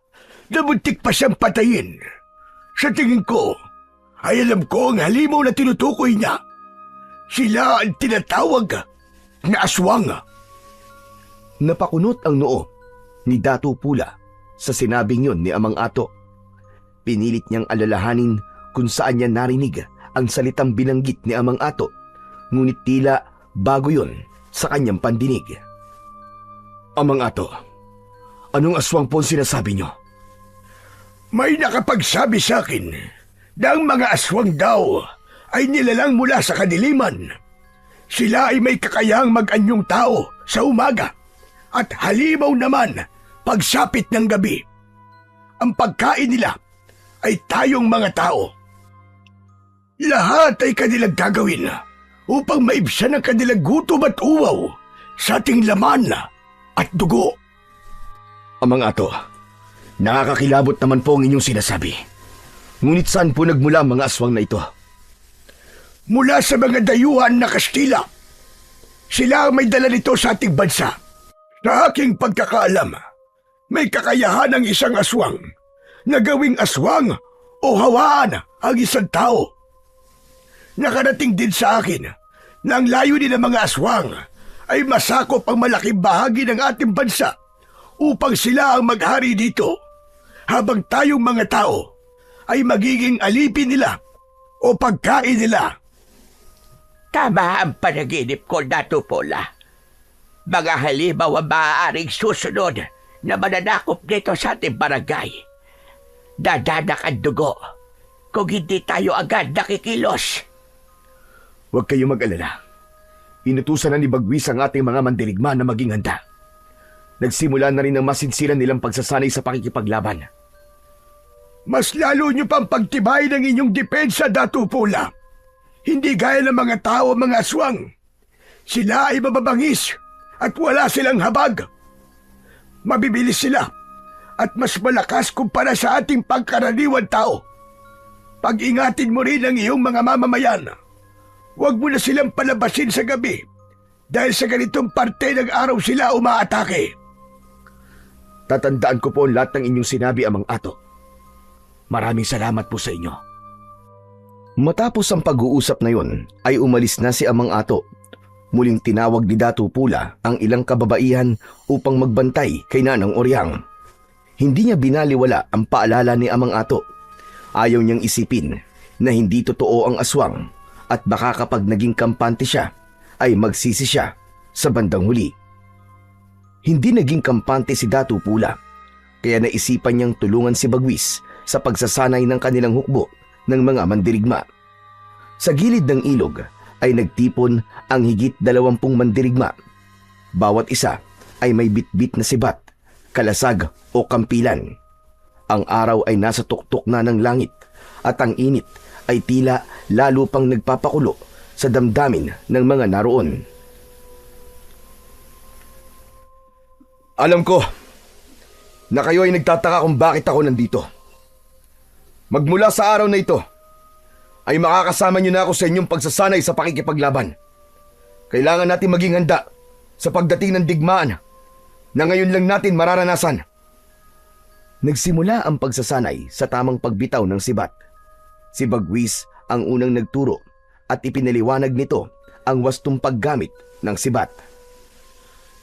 na muntik pa siyang patayin. Sa tingin ko, ay alam ko ang halimaw na tinutukoy niya. Sila ang tinatawag na aswang. Napakunot ang noo ni Datu Pula sa sinabing yon ni Amang Ato. Pinilit niyang alalahanin kung saan niya narinig ang salitang binanggit ni Amang Ato, ngunit tila bago yon sa kanyang pandinig. Amang Ato, anong aswang po ang sinasabi niyo? May nakapagsabi sa akin na ang mga aswang daw ay nilalang mula sa kadiliman. Sila ay may kakayahang mag-anyong tao sa umaga at halimaw naman pagsapit ng gabi. Ang pagkain nila ay tayong mga tao. Lahat ay kanilang gagawin upang maibsan ang kanilang gutom at uwaw sa ating laman at dugo. Amang Ato, nakakakilabot naman po ang inyong sinasabi. Ngunit saan po nagmula ang mga aswang na ito? Mula sa mga dayuhan na Kastila. Sila ang may dala nito sa ating bansa. Sa aking pagkakaalam, may kakayahan ang isang aswang na gawing aswang o hawaan ang isang tao. Nakarating din sa akin na ang layunin ng mga aswang ay masakop ang malaking bahagi ng ating bansa upang sila ang maghari dito, habang tayong mga tao ay magiging alipin nila o pagkain nila. Tama ang panaginip ko, Datu Pula. Mga halimaw ang maaaring susunod na mananakop dito sa ating barangay. Dadanak ang dugo kung hindi tayo agad nakikilos. Huwag kayong mag-alala. Inutusan na ni Bagwis ang ating mga mandirigma na maging handa. Nagsimula na rin ang masinsiran nilang pagsasanay sa pakikipaglaban. Mas lalo nyo pang pagtibay ng inyong depensa, Datu Pula. Hindi gaya ng mga tao, mga aswang. Sila ay mababangis at wala silang habag. Mabibilis sila at mas malakas kumpara sa ating pangkaraniwan tao. Pag-ingatin mo rin ang iyong mga mamamayan. Huwag mo na silang palabasin sa gabi dahil sa ganitong parte ng araw sila umaatake. Tatandaan ko po ang lahat ng inyong sinabi, Amang Ato. Maraming salamat po sa inyo. Matapos ang pag-uusap na yun, ay umalis na si Amang Ato. Muling tinawag ni Datu Pula ang ilang kababaihan upang magbantay kay Nanang Oryang. Hindi niya binaliwala ang paalala ni Amang Ato. Ayaw niyang isipin na hindi totoo ang aswang at baka kapag naging kampante siya, ay magsisi siya sa bandang huli. Hindi naging kampante si Datu Pula, kaya naisipan niyang tulungan si Bagwis sa pagsasanay ng kanilang hukbo ng mga mandirigma. Sa gilid ng ilog ay nagtipon ang higit 20 mandirigma. Bawat isa ay may bitbit na sibat, kalasag o kampilan. Ang araw ay nasa tuktok na ng langit at ang init ay tila lalo pang nagpapakulo sa damdamin ng mga naroon. Alam ko na kayo ay nagtataka kung bakit ako nandito. Magmula sa araw na ito, ay makakasama niyo na ako sa inyong pagsasanay sa pakikipaglaban. Kailangan natin maging handa sa pagdating ng digmaan na ngayon lang natin mararanasan. Nagsimula ang pagsasanay sa tamang pagbitaw ng sibat. Si Bagwis ang unang nagturo at ipinaliwanag nito ang wastong paggamit ng sibat.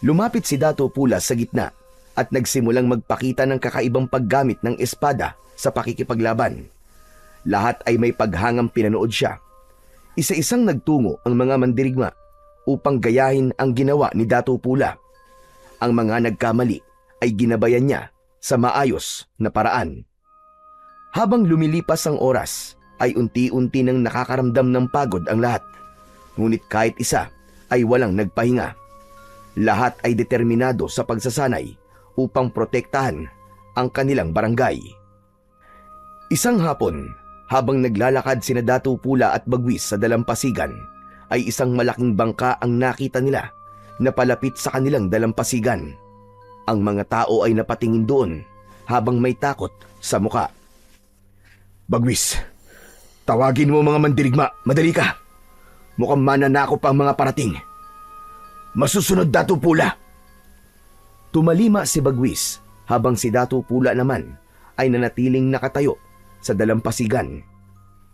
Lumapit si Datu Pula sa gitna at nagsimulang magpakita ng kakaibang paggamit ng espada sa pakikipaglaban. Lahat ay may paghangang pinanood siya. Isa-isang nagtungo ang mga mandirigma upang gayahin ang ginawa ni Datu Pula. Ang mga nagkamali ay ginabayan niya sa maayos na paraan. Habang lumilipas ang oras, ay unti-unti nang nakakaramdam ng pagod ang lahat. Ngunit kahit isa ay walang nagpahinga. Lahat ay determinado sa pagsasanay upang protektahan ang kanilang barangay. Isang hapon, habang naglalakad sina Datu Pula at Bagwis sa dalampasigan, ay isang malaking bangka ang nakita nila na palapit sa kanilang dalampasigan. Ang mga tao ay napatingin doon habang may takot sa muka. Bagwis, tawagin mo mga mandirigma, madali ka. Mukhang mananakop ang mga parating. Masusunod, Datu Pula. Tumalima si Bagwis habang si Datu Pula naman ay nanatiling nakatayo sa dalampasigan.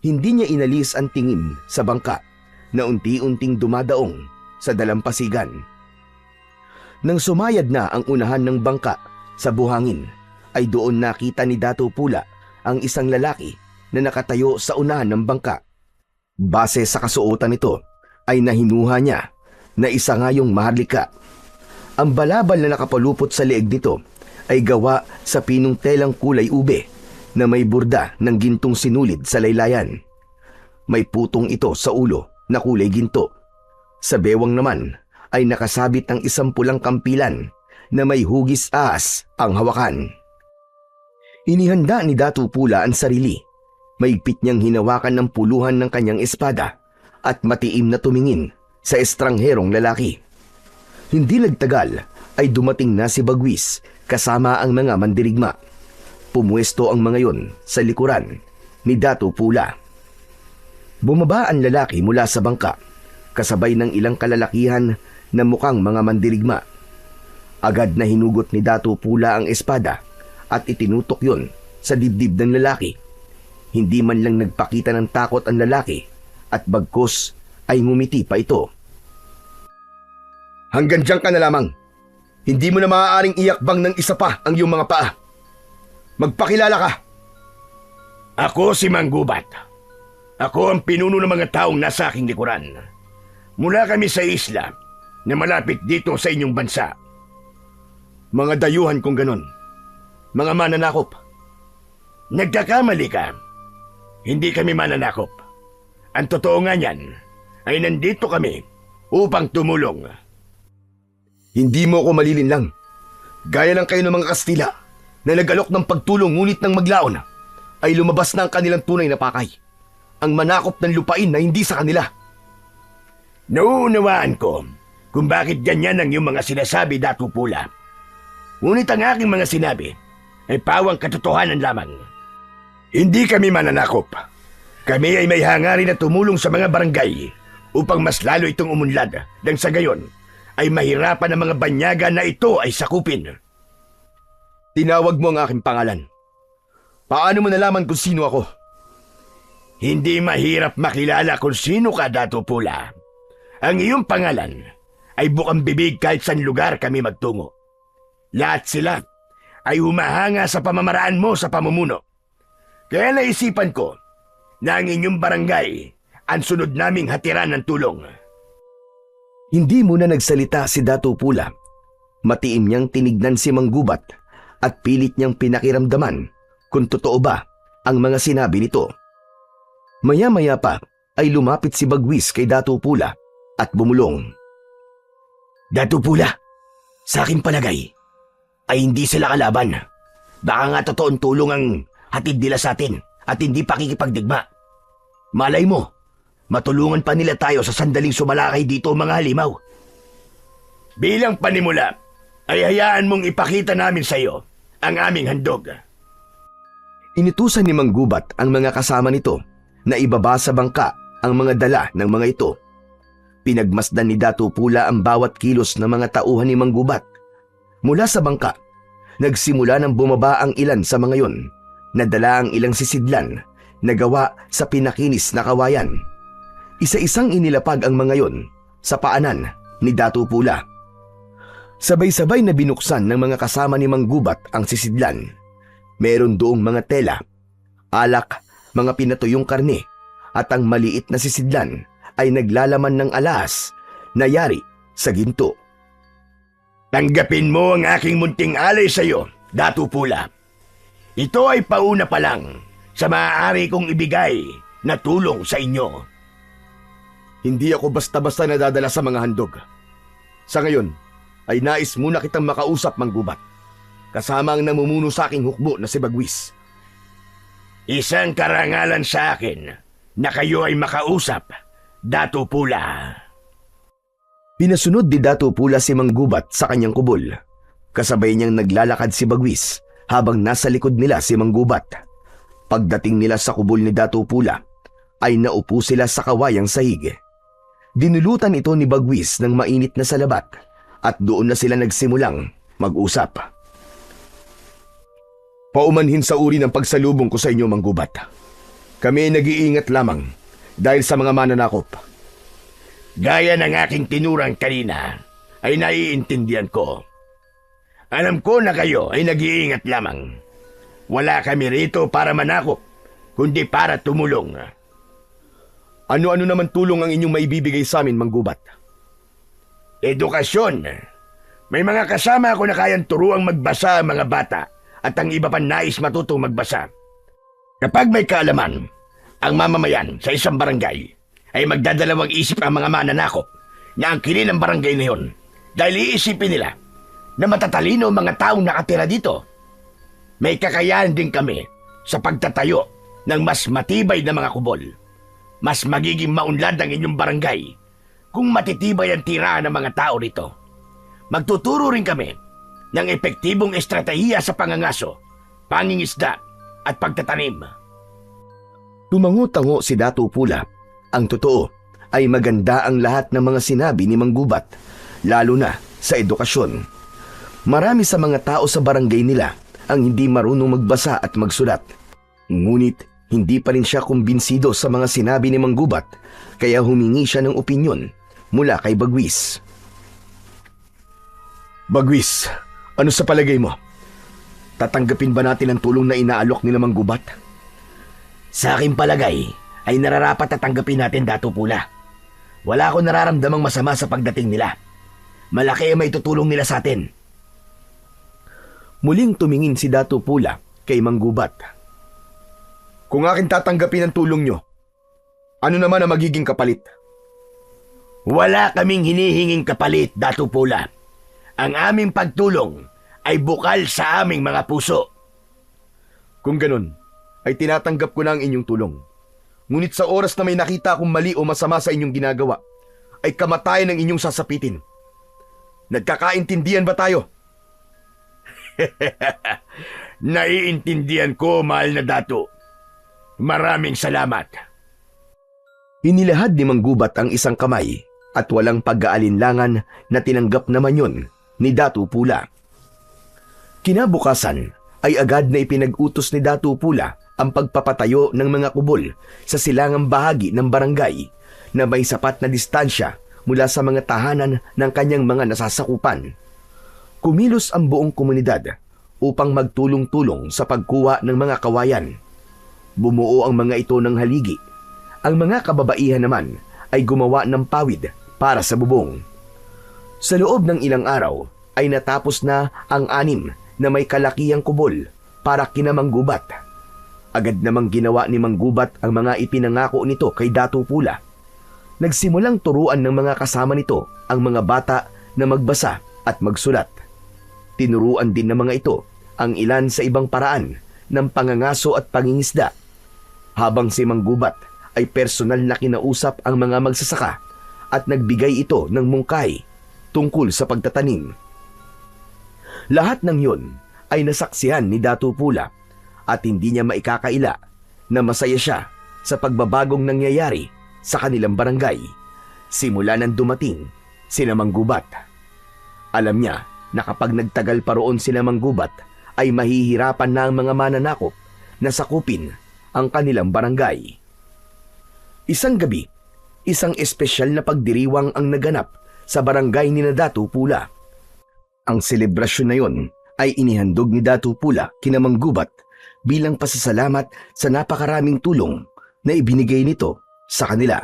Hindi niya inalis ang tingin sa bangka na unti-unting dumadaong sa dalampasigan. Nang sumayad na ang unahan ng bangka sa buhangin, ay doon nakita ni Datu Pula ang isang lalaki na nakatayo sa unahan ng bangka. Base sa kasuotan nito, ay nahinuha niya na isa ngayong maharlika. Ang balabal na nakapalupot sa leeg nito ay gawa sa pinong telang kulay ube na may burda ng gintong sinulid sa laylayan. May putong ito sa ulo na kulay ginto. Sa bewang naman ay nakasabit ang isang pulang kampilan na may hugis ahas ang hawakan. Inihanda ni Datu Pula ang sarili. Maigpit niyang hinawakan ng puluhan ng kanyang espada at matiim na tumingin sa estrangherong lalaki. Hindi nagtagal ay dumating na si Bagwis kasama ang mga mandirigma. Pumuesto ang mga yon sa likuran ni Datu Pula. Bumaba ang lalaki mula sa bangka, kasabay ng ilang kalalakihan na mukhang mga mandirigma. Agad na hinugot ni Datu Pula ang espada at itinutok yon sa dibdib ng lalaki. Hindi man lang nagpakita ng takot ang lalaki at bagkus ay ngumiti pa ito. Hanggang diyan ka na lamang. Hindi mo na maaaring iakbang ng isa pa ang iyong mga paa. Magpakilala ka. Ako si Manggubat. Ako ang pinuno ng mga taong nasa aking likuran. Mula kami sa isla na malapit dito sa inyong bansa. Mga dayuhan kung ganon. Mga mananakop. Nagkakamali ka. Hindi kami mananakop. Ang totoo nga niyan ay nandito kami upang tumulong. Hindi mo ako malilinlang. Gaya lang kayo ng mga Kastila na nag-alok ng pagtulong ngunit nang maglaon ay lumabas na ang kanilang tunay na pakay. Ang manakop ng lupain na hindi sa kanila. Nauunawaan ko kung bakit ganyan ang iyong mga sinasabi, Datu Pula. Ngunit ang aking mga sinabi ay pawang katotohanan lamang. Hindi kami mananakop. Kami ay may hangarin na tumulong sa mga barangay upang mas lalo itong umunlad nang sa gayon ay mahirapan ang mga banyaga na ito ay sakupin. Tinawag mo ang aking pangalan. Paano mo nalaman kung sino ako? Hindi mahirap makilala kung sino ka, Datu Pula. Ang iyong pangalan ay bukang bibig kahit saan lugar kami magtungo. Lahat sila ay humahanga sa pamamaraan mo sa pamumuno. Kaya naisipan ko na ang inyong barangay ang sunod naming hatiran ng tulong. Hindi muna nagsalita si Datu Pula. Matiim niyang tinignan si Manggubat at pilit niyang pinakiramdaman kung totoo ba ang mga sinabi nito. Maya-maya pa ay lumapit si Bagwis kay Datu Pula at bumulong. Datu Pula, sa aking palagay ay hindi sila kalaban. Baka nga totoong tulong ang hatid nila sa atin at hindi pakikipagdigma. Malay mo, matulungan pa nila tayo sa sandaling sumalakay dito mga halimaw. Bilang panimula, ay hayaan mong ipakita namin sa iyo ang aming handog. Inutusan ni Manggubat ang mga kasama nito na ibaba sa bangka ang mga dala ng mga ito. Pinagmasdan ni Datu Pula ang bawat kilos ng mga tauhan ni Manggubat. Mula sa bangka, nagsimula ng bumaba ang ilan sa mga yon, nadala ang ilang sisidlan na gawa sa pinakinis na kawayan. Isa-isang inilapag ang mga yon sa paanan ni Datu Pula. Sabay-sabay na binuksan ng mga kasama ni Manggubat ang sisidlan. Meron doong mga tela, alak, mga pinatuyong karne, at ang maliit na sisidlan ay naglalaman ng alas na yari sa ginto. Tanggapin mo ang aking munting alay sa iyo, Datu Pula. Ito ay pauna pa lang sa maaari kong ibigay na tulong sa inyo. Hindi ako basta-basta nadadala sa mga handog. Sa ngayon, ay nais muna kitang makausap, Manggubat, kasama ang namumuno sa aking hukbo na si Bagwis. Isang karangalan sa akin na kayo ay makausap, Datu Pula. Pinasunod ni Datu Pula si Manggubat sa kanyang kubol. Kasabay niyang naglalakad si Bagwis habang nasa likod nila si Manggubat. Pagdating nila sa kubol ni Datu Pula, ay naupo sila sa kawayang sahig. Dinulutan ito ni Bagwis ng mainit na salabat at doon na sila nagsimulang mag-usap. Paumanhin sa uri ng pagsalubong ko sa inyo, Manggubat. Kami ay nag-iingat lamang dahil sa mga mananakop. Gaya ng aking tinurang kanina, ay naiintindihan ko. Alam ko na kayo ay nag-iingat lamang. Wala kami rito para manakop, kundi para tumulong. Ano-ano naman tulong ang inyong maibibigay sa amin, Manggubat? Edukasyon. May mga kasama ako na kayang turuang magbasa ang mga bata at ang iba pa nais matutong magbasa. Kapag may kaalaman, ang mamamayan sa isang barangay ay magdadalawang isip ang mga mananakop na ang kilin ng barangay na yun dahil iisipin nila na matatalino ang mga taong nakatira dito. May kakayahan din kami sa pagtatayo ng mas matibay na mga kubol. Mas magiging maunlad ang inyong barangay kung matitibay ang tirahan ng mga tao rito. Magtuturo rin kami ng epektibong estratehiya sa pangangaso, pangingisda at pagtatanim. Tumango-tango si Datu Pula. Ang totoo ay maganda ang lahat ng mga sinabi ni Manggubat, lalo na sa edukasyon. Marami sa mga tao sa barangay nila ang hindi marunong magbasa at magsulat. Ngunit hindi pa rin siya kumbinsido sa mga sinabi ni Manggubat, kaya humingi siya ng opinyon mula kay Bagwis. Bagwis, ano sa palagay mo? Tatanggapin ba natin ang tulong na inaalok ni Manggubat? Sa aking palagay, ay nararapat na tanggapin natin, Datu Pula. Wala akong nararamdamang masama sa pagdating nila. Malaki ang may tutulong nila sa atin. Muling tumingin si Datu Pula kay Manggubat. Kung akin tatanggapin ang tulong nyo, ano naman ang magiging kapalit? Wala kaming hinihinging kapalit, Datu Pula. Ang aming pagtulong ay bukal sa aming mga puso. Kung ganun, ay tinatanggap ko na ang inyong tulong. Ngunit sa oras na may nakita akong mali o masama sa inyong ginagawa, ay kamatayan ang inyong sasapitin. Nagkakaintindihan ba tayo? Naiintindihan ko, mahal na dato. Maraming salamat. Inilahad ni Manggubat ang isang kamay at walang pag-aalinlangan na tinanggap naman yon ni Datu Pula. Kinabukasan ay agad na ipinag-utos ni Datu Pula ang pagpapatayo ng mga kubol sa silangang bahagi ng barangay na may sapat na distansya mula sa mga tahanan ng kanyang mga nasasakupan. Kumilos ang buong komunidad upang magtulong-tulong sa pagkuha ng mga kawayan. Bumuo ang mga ito ng haligi. Ang mga kababaihan naman ay gumawa ng pawid para sa bubong. Sa loob ng ilang araw ay natapos na ang 6 na may kalakihang kubol para kina Manggubat. Agad namang ginawa ni Manggubat ang mga ipinangako nito kay Datu Pula. Nagsimulang turuan ng mga kasama nito ang mga bata na magbasa at magsulat. Tinuruan din ng mga ito ang ilan sa ibang paraan ng pangangaso at pangingisda, habang si Manggubat ay personal na kinausap ang mga magsasaka at nagbigay ito ng mungkay tungkol sa pagtatanim. Lahat ng yun ay nasaksihan ni Datu Pula at hindi niya maikakaila na masaya siya sa pagbabagong nangyayari sa kanilang barangay simula nang dumating sina Manggubat. Alam niya na kapag nagtagal pa roon sina Manggubat ay mahihirapan na ang mga mananakop na sakupin ang kanilang barangay. Isang gabi, isang espesyal na pagdiriwang ang naganap sa barangay ni Datu Pula. Ang selebrasyon na yon ay inihandog ni Datu Pula kina Manggubat bilang pasasalamat sa napakaraming tulong na ibinigay nito sa kanila.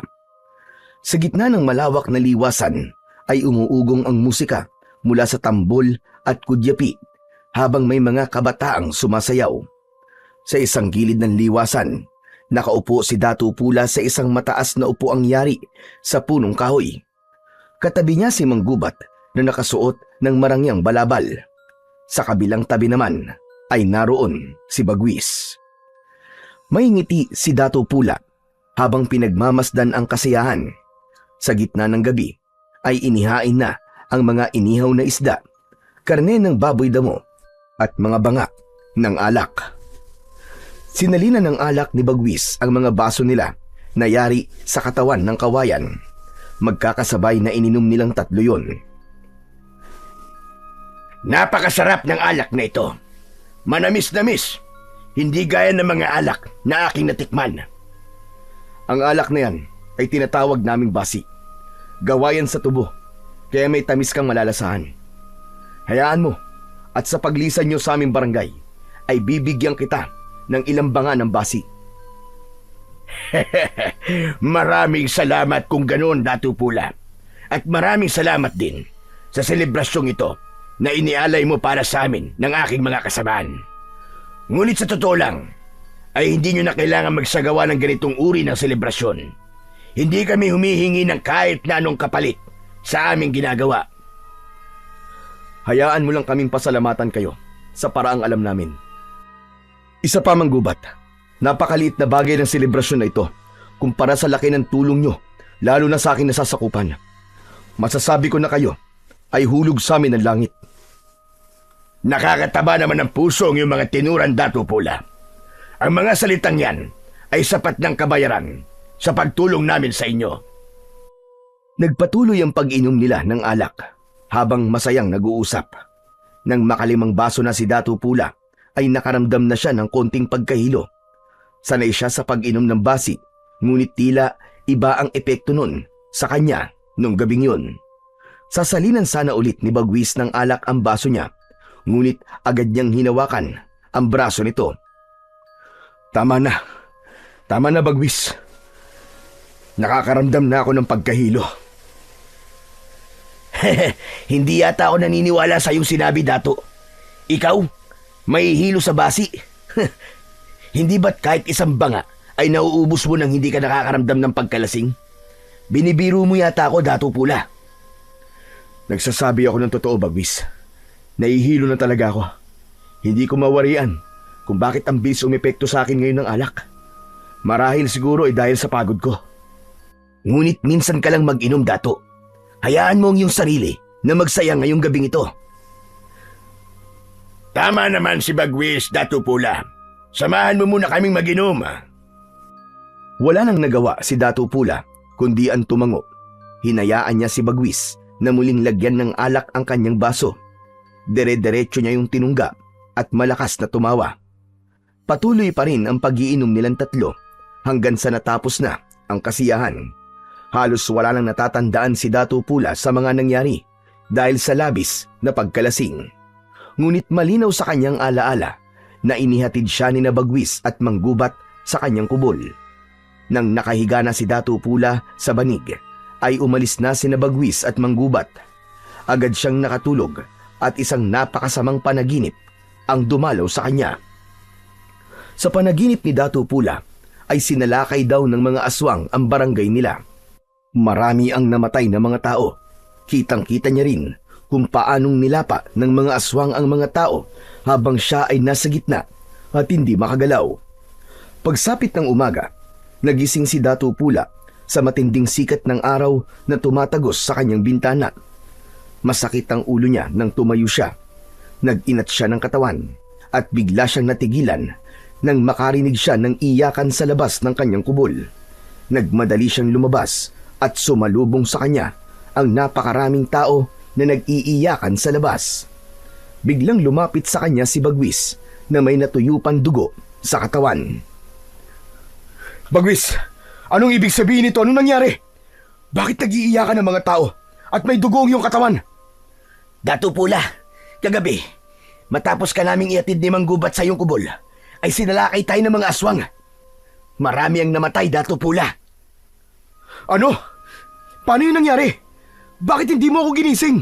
Sa gitna ng malawak na liwasan ay umuugong ang musika mula sa tambol at kudyapi habang may mga kabataang sumasayaw. Sa isang gilid ng liwasan, nakaupo si Datu Pula sa isang mataas na upuang yari sa punong kahoy. Katabi niya si Manggubat na nakasuot ng marangyang balabal. Sa kabilang tabi naman ay naroon si Bagwis. May ngiti si Datu Pula habang pinagmamasdan ang kasiyahan. Sa gitna ng gabi ay inihain na ang mga inihaw na isda, karne ng baboy damo at mga banga ng alak. Sinalina ng alak ni Bagwis ang mga baso nila na yari sa katawan ng kawayan. Magkakasabay na ininom nilang 3 yon. Napakasarap ng alak na ito. Manamis-namis. Hindi gaya ng mga alak na aking natikman. Ang alak na yan ay tinatawag naming basi. Gawayan sa tubo, kaya may tamis kang malalasahan. Hayaan mo, at sa paglisan nyo sa aming barangay, ay bibigyan kita ng ilang banga ng basi. Maraming salamat kung ganoon, Datu Pula. At maraming salamat din sa selebrasyong ito na inialay mo para sa amin ng aking mga kasamaan. Ngunit sa totoo lang, ay hindi nyo na kailangan magsagawa ng ganitong uri ng selebrasyon. Hindi kami humihingi ng kahit na anong kapalit sa aming ginagawa. Hayaan mo lang kaming pasalamatan kayo sa paraang alam namin. Isa pa, Manggubat, napakaliit na bagay ng selebrasyon na ito kumpara sa laki ng tulong nyo, lalo na sa aking nasasakupan. Masasabi ko na kayo ay hulog sa amin ng langit. Nakakataba naman ng puso ang iyong mga tinuran, Datu Pula. Ang mga salitang yan ay sapat ng kabayaran sa pagtulong namin sa inyo. Nagpatuloy ang pag-inom nila ng alak habang masayang nag-uusap. Nang makalimang baso na si Datu Pula ay nakaramdam na siya ng konting pagkahilo. Sanay siya sa pag-inom ng basi, ngunit tila iba ang epekto nun sa kanya nung gabing yun. Sasalinan sana ulit ni Bagwis ng alak ang baso niya, ngunit agad niyang hinawakan ang braso nito. Tama na Bagwis. Nakakaramdam na ako ng pagkahilo. Hindi yata ako naniniwala sa iyong sinabi, Dato. Ikaw, may hilo sa basi. Hindi ba't kahit isang banga ay nauubos mo nang hindi ka nakakaramdam ng pagkalasing? Binibiro mo yata ako, Dato Pula. Nagsasabi ako ng totoo, Bagwis. Nahihilo na talaga ako. Hindi ko mawarian kung bakit ang bilis umepekto sa akin ngayon ng alak. Marahil siguro ay dahil sa pagod ko. Ngunit minsan ka lang mag-inom, Dato. Hayaan mo ang iyong sarili na magsaya ngayong gabing ito. Tama naman si Bagwis, Dato Pula. Samahan mo muna kaming mag-inom. Wala nang nagawa si Dato Pula kundi ang tumango. Hinayaan niya si Bagwis na muling lagyan ng alak ang kanyang baso. Dire-diretso niya yung tinungga at malakas na tumawa. Patuloy pa rin ang pag-iinom nilang tatlo hanggang sa natapos na ang kasiyahan. Halos wala nang natatandaan si Dato Pula sa mga nangyari dahil sa labis na pagkalasing. Ngunit malinaw sa kanyang alaala na inihatid siya ni Bagwis at Manggubat sa kanyang kubol. Nang nakahiga na si Dato Pula sa banig, ay umalis na si Bagwis at Manggubat. Agad siyang nakatulog at isang napakasamang panaginip ang dumalaw sa kanya. Sa panaginip ni Dato Pula ay sinalakay daw ng mga aswang ang barangay nila. Marami ang namatay na mga tao. Kitang-kita niya rin kung paanong nilapa ng mga aswang ang mga tao habang siya ay nasa gitna at hindi makagalaw. Pagsapit ng umaga, nagising si Dato Pula sa matinding sikat ng araw na tumatagos sa kanyang bintana. Masakit ang ulo niya nang tumayo siya. Nag-inat siya ng katawan at bigla siyang natigilan nang makarinig siya ng iyakan sa labas ng kanyang kubol. Nagmadali siyang lumabas at sumalubong sa kanya ang napakaraming tao na nag-iiyakan sa labas. Biglang lumapit sa kanya si Bagwis na may natuyupan dugo sa katawan. Bagwis, anong ibig sabihin nito? Anong nangyari? Bakit nag-iiyakan ng mga tao at may dugo ang iyong katawan? Dato Pula, kagabi, matapos ka naming iatid ni Manggubat sa iyong kubol, ay sinalakay tayo ng mga aswang. Marami ang namatay, Dato Pula. Ano? Paano yun nangyari? Bakit hindi mo ako ginising?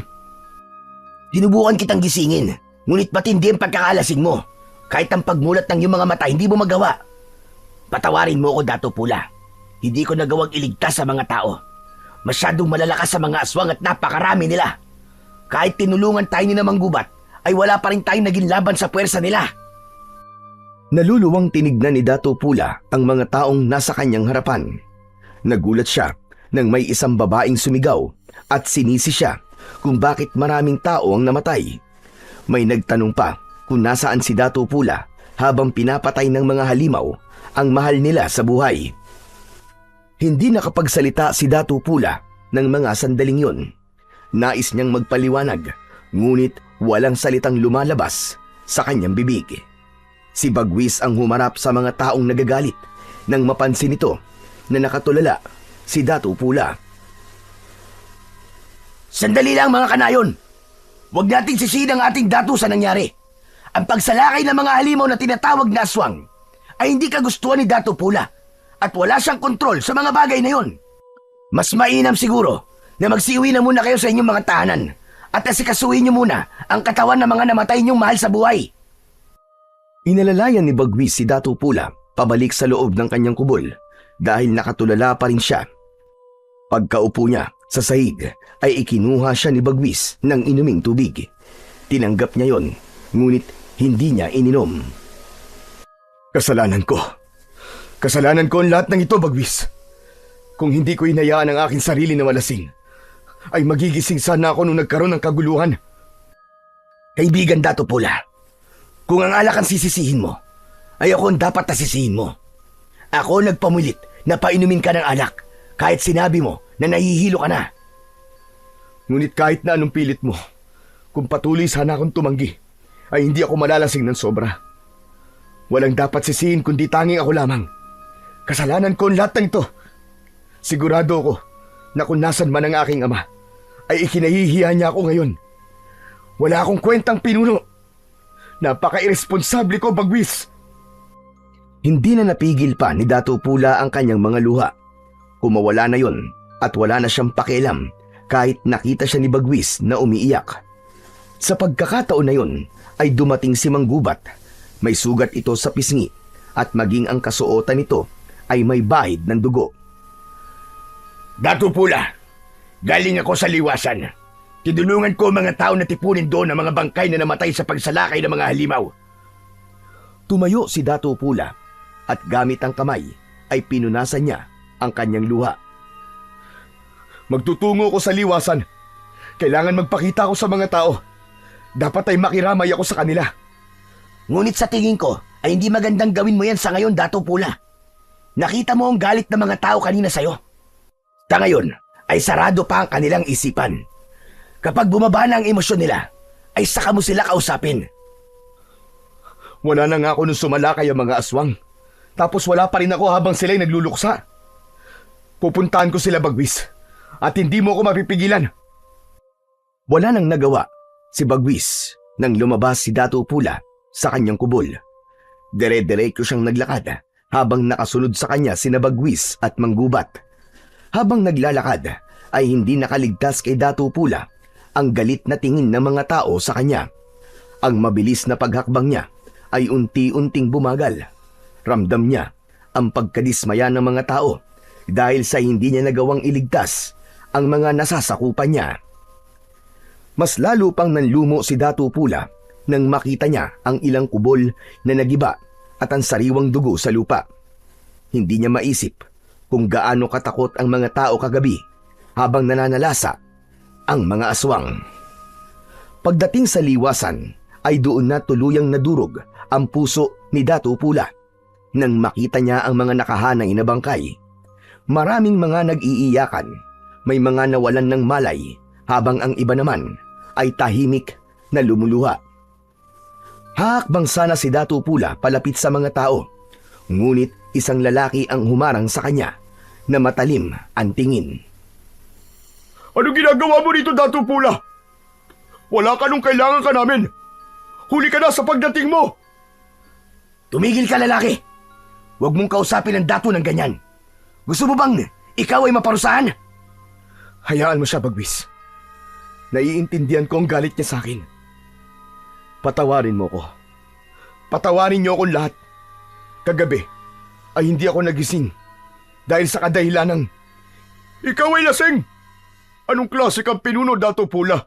Sinubukan kitang gisingin, ngunit matindi ang pagkakalasing mo. Kahit ang pagmulat ng iyong mga mata, hindi mo magawa. Patawarin mo ako, Dato Pula. Hindi ko nagawang iligtas sa mga tao. Masyadong malalakas sa mga aswang at napakarami nila. Kahit tinulungan tayo ni Manggubat, ay wala pa rin tayong naging laban sa puwersa nila. Naluluwang tinignan ni Dato Pula ang mga taong nasa kanyang harapan. Nagulat siya nang may isang babaeng sumigaw at sinisi siya kung bakit maraming tao ang namatay. May nagtanong pa kung nasaan si Dato Pula habang pinapatay ng mga halimaw ang mahal nila sa buhay. Hindi nakapagsalita si Dato Pula ng mga sandaling yun. Nais niyang magpaliwanag, ngunit walang salitang lumalabas sa kanyang bibig. Si Bagwis ang humarap sa mga taong nagagalit nang mapansin ito na nakatulala si Dato Pula. Sandali lang mga kanayon. Huwag nating sisihin ang ating dato sa nangyari. Ang pagsalakay ng mga halimaw na tinatawag na aswang ay hindi kagustuhan ni Dato Pula at wala siyang kontrol sa mga bagay na yon. Mas mainam siguro na magsiuwi na muna kayo sa inyong mga tahanan at asikasuhin niyo muna ang katawan ng mga namatay niyong mahal sa buhay. Inalalayan ni Bagwis si Dato Pula pabalik sa loob ng kanyang kubol dahil nakatulala pa rin siya. Pagkaupo niya sa sahig ay ikinuha siya ni Bagwis ng inuming tubig. Tinanggap niya yon, ngunit hindi niya ininom. Kasalanan ko. Kasalanan ko ang lahat ng ito, Bagwis. Kung hindi ko hinayaan ang aking sarili na malasing, ay magigising sana ako nung nagkaroon ng kaguluhan. Kaibigan Dato Pula, kung ang alak ang sisisihin mo, ay ako ang dapat nasisihin mo. Ako nagpamulit na painumin ka ng alak kahit sinabi mo na nahihilo ka na. Ngunit kahit na anong pilit mo, kung patuloy sana akong tumanggi, ay hindi ako malalasing ng sobra. Walang dapat sisihin kundi tanging ako lamang. Kasalanan ko ang lahat ng ito. Sigurado ako na kung nasan man ang aking ama, ay ikinahihiya niya ako ngayon. Wala akong kwentang pinuno. Napaka-irresponsable ko, Bagwis. Hindi na napigil pa ni Dato Pula ang kanyang mga luha. Kumawala na yon at wala na siyang pakialam kahit nakita siya ni Bagwis na umiiyak. Sa pagkakataon na yon ay dumating si Manggubat. May sugat ito sa pisngi at maging ang kasuotan nito ay may bahid ng dugo. Dato Pula, galing ako sa liwasan. Tinulungan ko ang mga tao na tipunin doon ang mga bangkay na namatay sa pagsalakay ng mga halimaw. Tumayo si Dato Pula at gamit ang kamay ay pinunasan niya ang kanyang luha. Magtutungo ko sa liwasan. Kailangan magpakita ko sa mga tao. Dapat ay makiramay ako sa kanila. Ngunit sa tingin ko ay hindi magandang gawin mo yan sa ngayon, Dato Pula. Nakita mo ang galit ng mga tao kanina sa'yo. Sa ngayon ay sarado pa ang kanilang isipan. Kapag bumaba na ang emosyon nila, ay saka mo sila kausapin. Wala na nga ako nung sumalakay ang mga aswang. Tapos wala pa rin ako habang sila'y nagluluksa. Pupuntahan ko sila, Bagwis. At hindi mo ako mapipigilan. Wala nang nagawa si Bagwis nang lumabas si Dato Pula sa kanyang kubol. Dire-diretso siyang naglakad habang nakasunod sa kanya sina Bagwis at Manggubat. Habang naglalakad ay hindi nakaligtas kay Dato Pula ang galit na tingin ng mga tao sa kanya. Ang mabilis na paghakbang niya ay unti-unting bumagal. Ramdam niya ang pagkadismaya ng mga tao dahil sa hindi niya nagawang iligtas ang mga nasasakupan niya. Mas lalo pang nanlumo si Dato Pula nang makita niya ang ilang kubol na nagiba at ang sariwang dugo sa lupa. Hindi niya maisip kung gaano katakot ang mga tao kagabi habang nananalasa ang mga aswang. Pagdating sa liwasan ay doon na tuluyang nadurog ang puso ni Dato Pula nang makita niya ang mga nakahanay na bangkay. Maraming mga nag-iiyakan, may mga nawalan ng malay habang ang iba naman ay tahimik na lumuluha. Hakbang sana si Dato Pula palapit sa mga tao, ngunit isang lalaki ang humarang sa kanya na matalim ang tingin. Anong ginagawa mo rito, Dato Pula? Wala ka nung kailangan ka namin. Huli ka na sa pagdating mo. Tumigil ka, lalaki! Huwag mong kausapin ang dato ng ganyan. Gusto mo bang ikaw ay maparusahan? Hayaan mo siya, Bagwis. Naiintindihan ko ang galit niya sa akin. Patawarin mo ko. Patawarin niyo akong lahat. Kagabi ay hindi ako nagising dahil sa kadahilanang ikaw ay lasing. Anong klase kang pinuno, Dato Pula?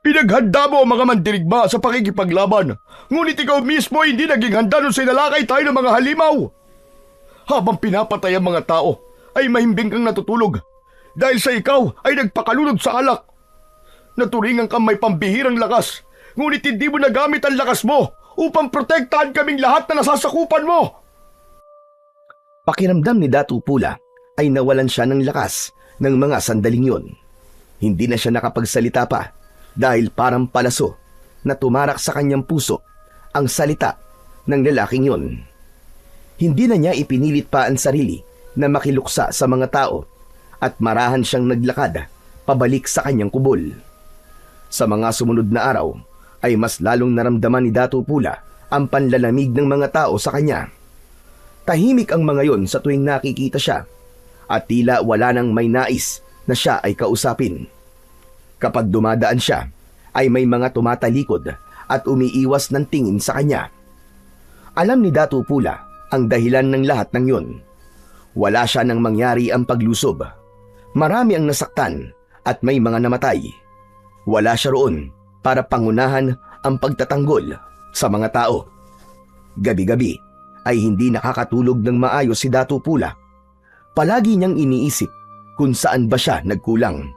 Pinaghanda mo ang mga mandirigma sa pakikipaglaban, ngunit ikaw mismo ay hindi naging handa nung sinalakay tayo ng mga halimaw. Habang pinapatay ang mga tao, ay mahimbing kang natutulog dahil sa ikaw ay nagpakalunod sa alak. Naturingan kang may pambihirang lakas, ngunit hindi mo nagamit ang lakas mo upang protektahan kaming lahat na nasasakupan mo. Pakiramdam ni Dato Pula ay nawalan siya ng lakas ng mga sandaling yon. Hindi na siya nakapagsalita pa dahil parang palaso na tumarak sa kanyang puso ang salita ng lalaking yon. Hindi na niya ipinilit pa ang sarili na makiluksa sa mga tao at marahan siyang naglakad pabalik sa kanyang kubol. Sa mga sumunod na araw ay mas lalong naramdaman ni Dato Pula ang panlalamig ng mga tao sa kanya. Tahimik ang mga yon sa tuwing nakikita siya at tila wala nang may nais na siya ay kausapin. Kapag dumadaan siya, ay may mga tumatalikod at umiiwas ng tingin sa kanya. Alam ni Dato Pula ang dahilan ng lahat ng yon. Wala siya nang mangyari ang paglusob. Marami ang nasaktan at may mga namatay. Wala siya roon para pangunahan ang pagtatanggol sa mga tao. Gabi-gabi ay hindi nakakatulog ng maayos si Dato Pula. Palagi niyang iniisip kung saan ba siya nagkulang.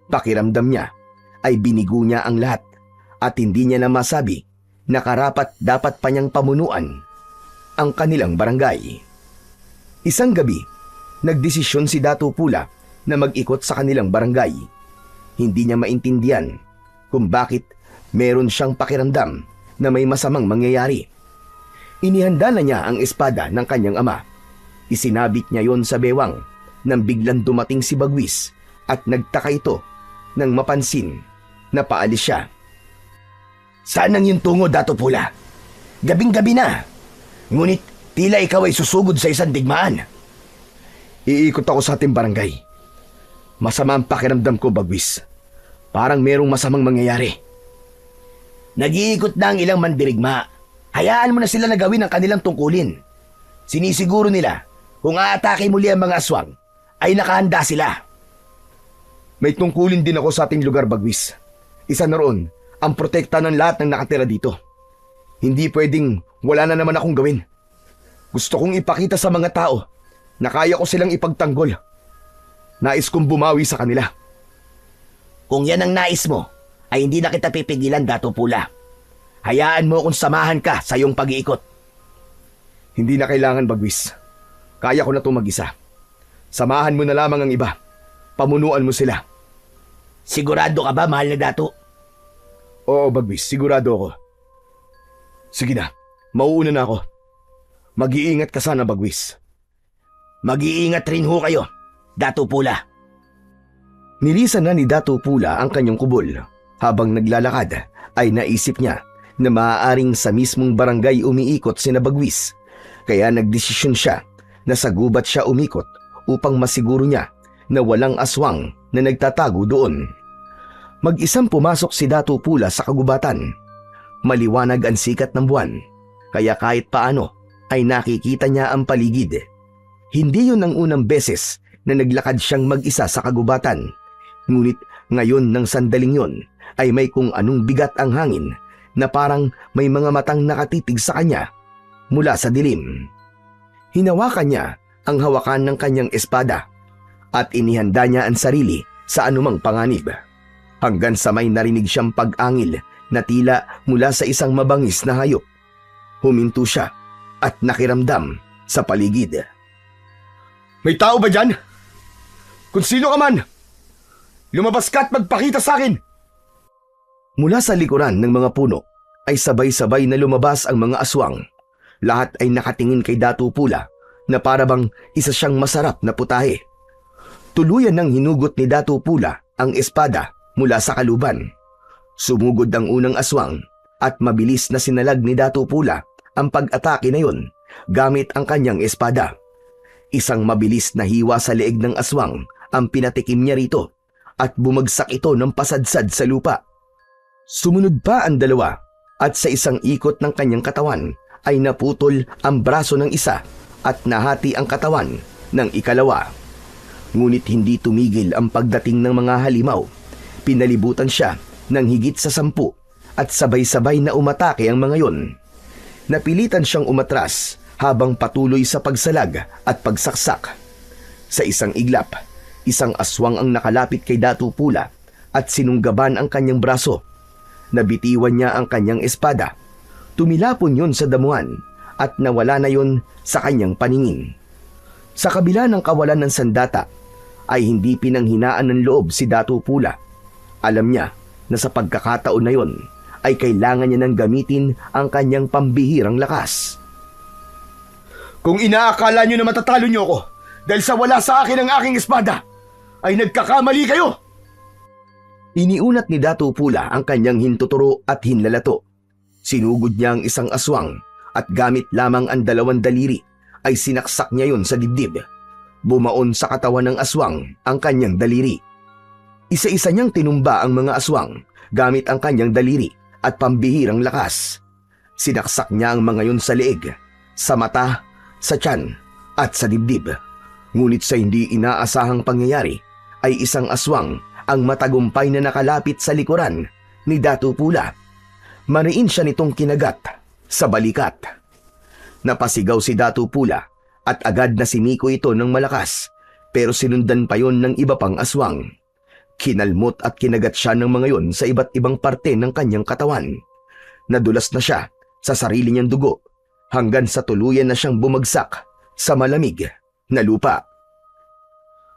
Pakiramdam niya ay binigo niya ang lahat at hindi niya na masabi na karapat dapat pa niyang pamunuan ang kanilang barangay. Isang gabi, nagdesisyon si Dato Pula na mag-ikot sa kanilang barangay. Hindi niya maintindihan kung bakit meron siyang pakiramdam na may masamang mangyayari. Inihanda na niya ang espada ng kanyang ama. Isinabit niya yon sa bewang nang biglang dumating si Bagwis at nagtaka ito nang mapansin na paalis siya. Saan ang iyong tungo, Dato Pula? Gabing-gabi na. Ngunit tila ikaw ay susugod sa isang digmaan. Iikot ako sa ating barangay. Masama ang pakiramdam ko, Bagwis. Parang merong masamang mangyayari. Nag-iikot na ang ilang mandirigma. Hayaan mo na sila na gawin ang kanilang tungkulin. Sinisiguro nila kung aatake muli ang mga aswang, ay nakahanda sila. May tungkulin din ako sa ating lugar, Bagwis. Isa na roon ang protekta ng lahat ng nakatira dito. Hindi pwedeng wala na naman akong gawin. Gusto kong ipakita sa mga tao na kaya ko silang ipagtanggol. Nais kong bumawi sa kanila. Kung yan ang nais mo, ay hindi na kita pipigilan, Dato Pula. Hayaan mo kung samahan ka sa iyong pag-iikot. Hindi na kailangan, Bagwis. Kaya ko na itong mag-isa. Samahan mo na lamang ang iba. Pamunuan mo sila. Sigurado ka ba, mahal na Dato? Oo, Bagwis. Sigurado ako. Sige na. Mauuna na ako. Mag-iingat ka sana, Bagwis. Mag-iingat rin ho kayo, Dato Pula. Nilisan na ni Dato Pula ang kanyang kubol. Habang naglalakad, ay naisip niya na maaaring sa mismong barangay umiikot sina Bagwis. Kaya nagdesisyon siya na sa gubat siya umikot upang masiguro niya na walang aswang na nagtatago doon. Mag-isang pumasok si Dato Pula sa kagubatan. Maliwanag ang sikat ng buwan, kaya kahit paano ay nakikita niya ang paligid. Hindi yun ang unang beses na naglakad siyang mag-isa sa kagubatan. Ngunit ngayon ng sandaling yon ay may kung anong bigat ang hangin na parang may mga matang nakatitig sa kanya mula sa dilim. Hinawakan niya ang hawakan ng kanyang espada at inihanda niya ang sarili sa anumang panganib. Hanggang sa may narinig siyang pag-angil na tila mula sa isang mabangis na hayop. Huminto siya at nakiramdam sa paligid. May tao ba dyan? Kung sino ka man, lumabas ka at magpakita sa akin! Mula sa likuran ng mga puno ay sabay-sabay na lumabas ang mga aswang. Lahat ay nakatingin kay Dato Pula na para bang isa siyang masarap na putahe. Tuluyan ng hinugot ni Dato Pula ang espada mula sa kaluban. Sumugod ang unang aswang at mabilis na sinalag ni Dato Pula ang pag-atake na yon gamit ang kanyang espada. Isang mabilis na hiwa sa leeg ng aswang ang pinatikim niya rito at bumagsak ito ng pasadsad sa lupa. Sumunod pa ang dalawa at sa isang ikot ng kanyang katawan ay naputol ang braso ng isa at nahati ang katawan ng ikalawa. Ngunit hindi tumigil ang pagdating ng mga halimaw. Pinalibutan siya ng higit sa 10 at sabay-sabay na umatake ang mga yon. Napilitan siyang umatras habang patuloy sa pagsalag at pagsaksak. Sa isang iglap, isang aswang ang nakalapit kay Dato Pula at sinunggaban ang kanyang braso. Nabitiwan niya ang kanyang espada. Tumilapon yon sa damuhan at nawala na yon sa kanyang paningin. Sa kabila ng kawalan ng sandata, ay hindi pinanghinaan ng loob si Dato Pula. Alam niya na sa pagkakataon na yon ay kailangan niya nang gamitin ang kanyang pambihirang lakas. Kung inaakala niyo na matatalo niyo ako dahil sa wala sa akin ang aking espada, ay nagkakamali kayo! Iniunat ni Dato Pula ang kanyang hintuturo at hinlalato. Sinugod niya ang isang aswang at gamit lamang ang 2 daliri ay sinaksak niya yon sa dibdib. Bumaon sa katawan ng aswang ang kanyang daliri. Isa-isa niyang tinumba ang mga aswang gamit ang kanyang daliri at pambihirang lakas. Sinaksak niya ang mga yon sa leeg, sa mata, sa tiyan at sa dibdib. Ngunit sa hindi inaasahang pangyayari ay isang aswang ang matagumpay na nakalapit sa likuran ni Dato Pula. Mariin siya nitong kinagat sa balikat. Napasigaw si Dato Pula at agad na siniko ito ng malakas, pero sinundan pa yon ng iba pang aswang. Kinalmot at kinagat siya ng mga yon sa iba't ibang parte ng kanyang katawan. Nadulas na siya sa sarili niyang dugo hanggang sa tuluyan na siyang bumagsak sa malamig na lupa.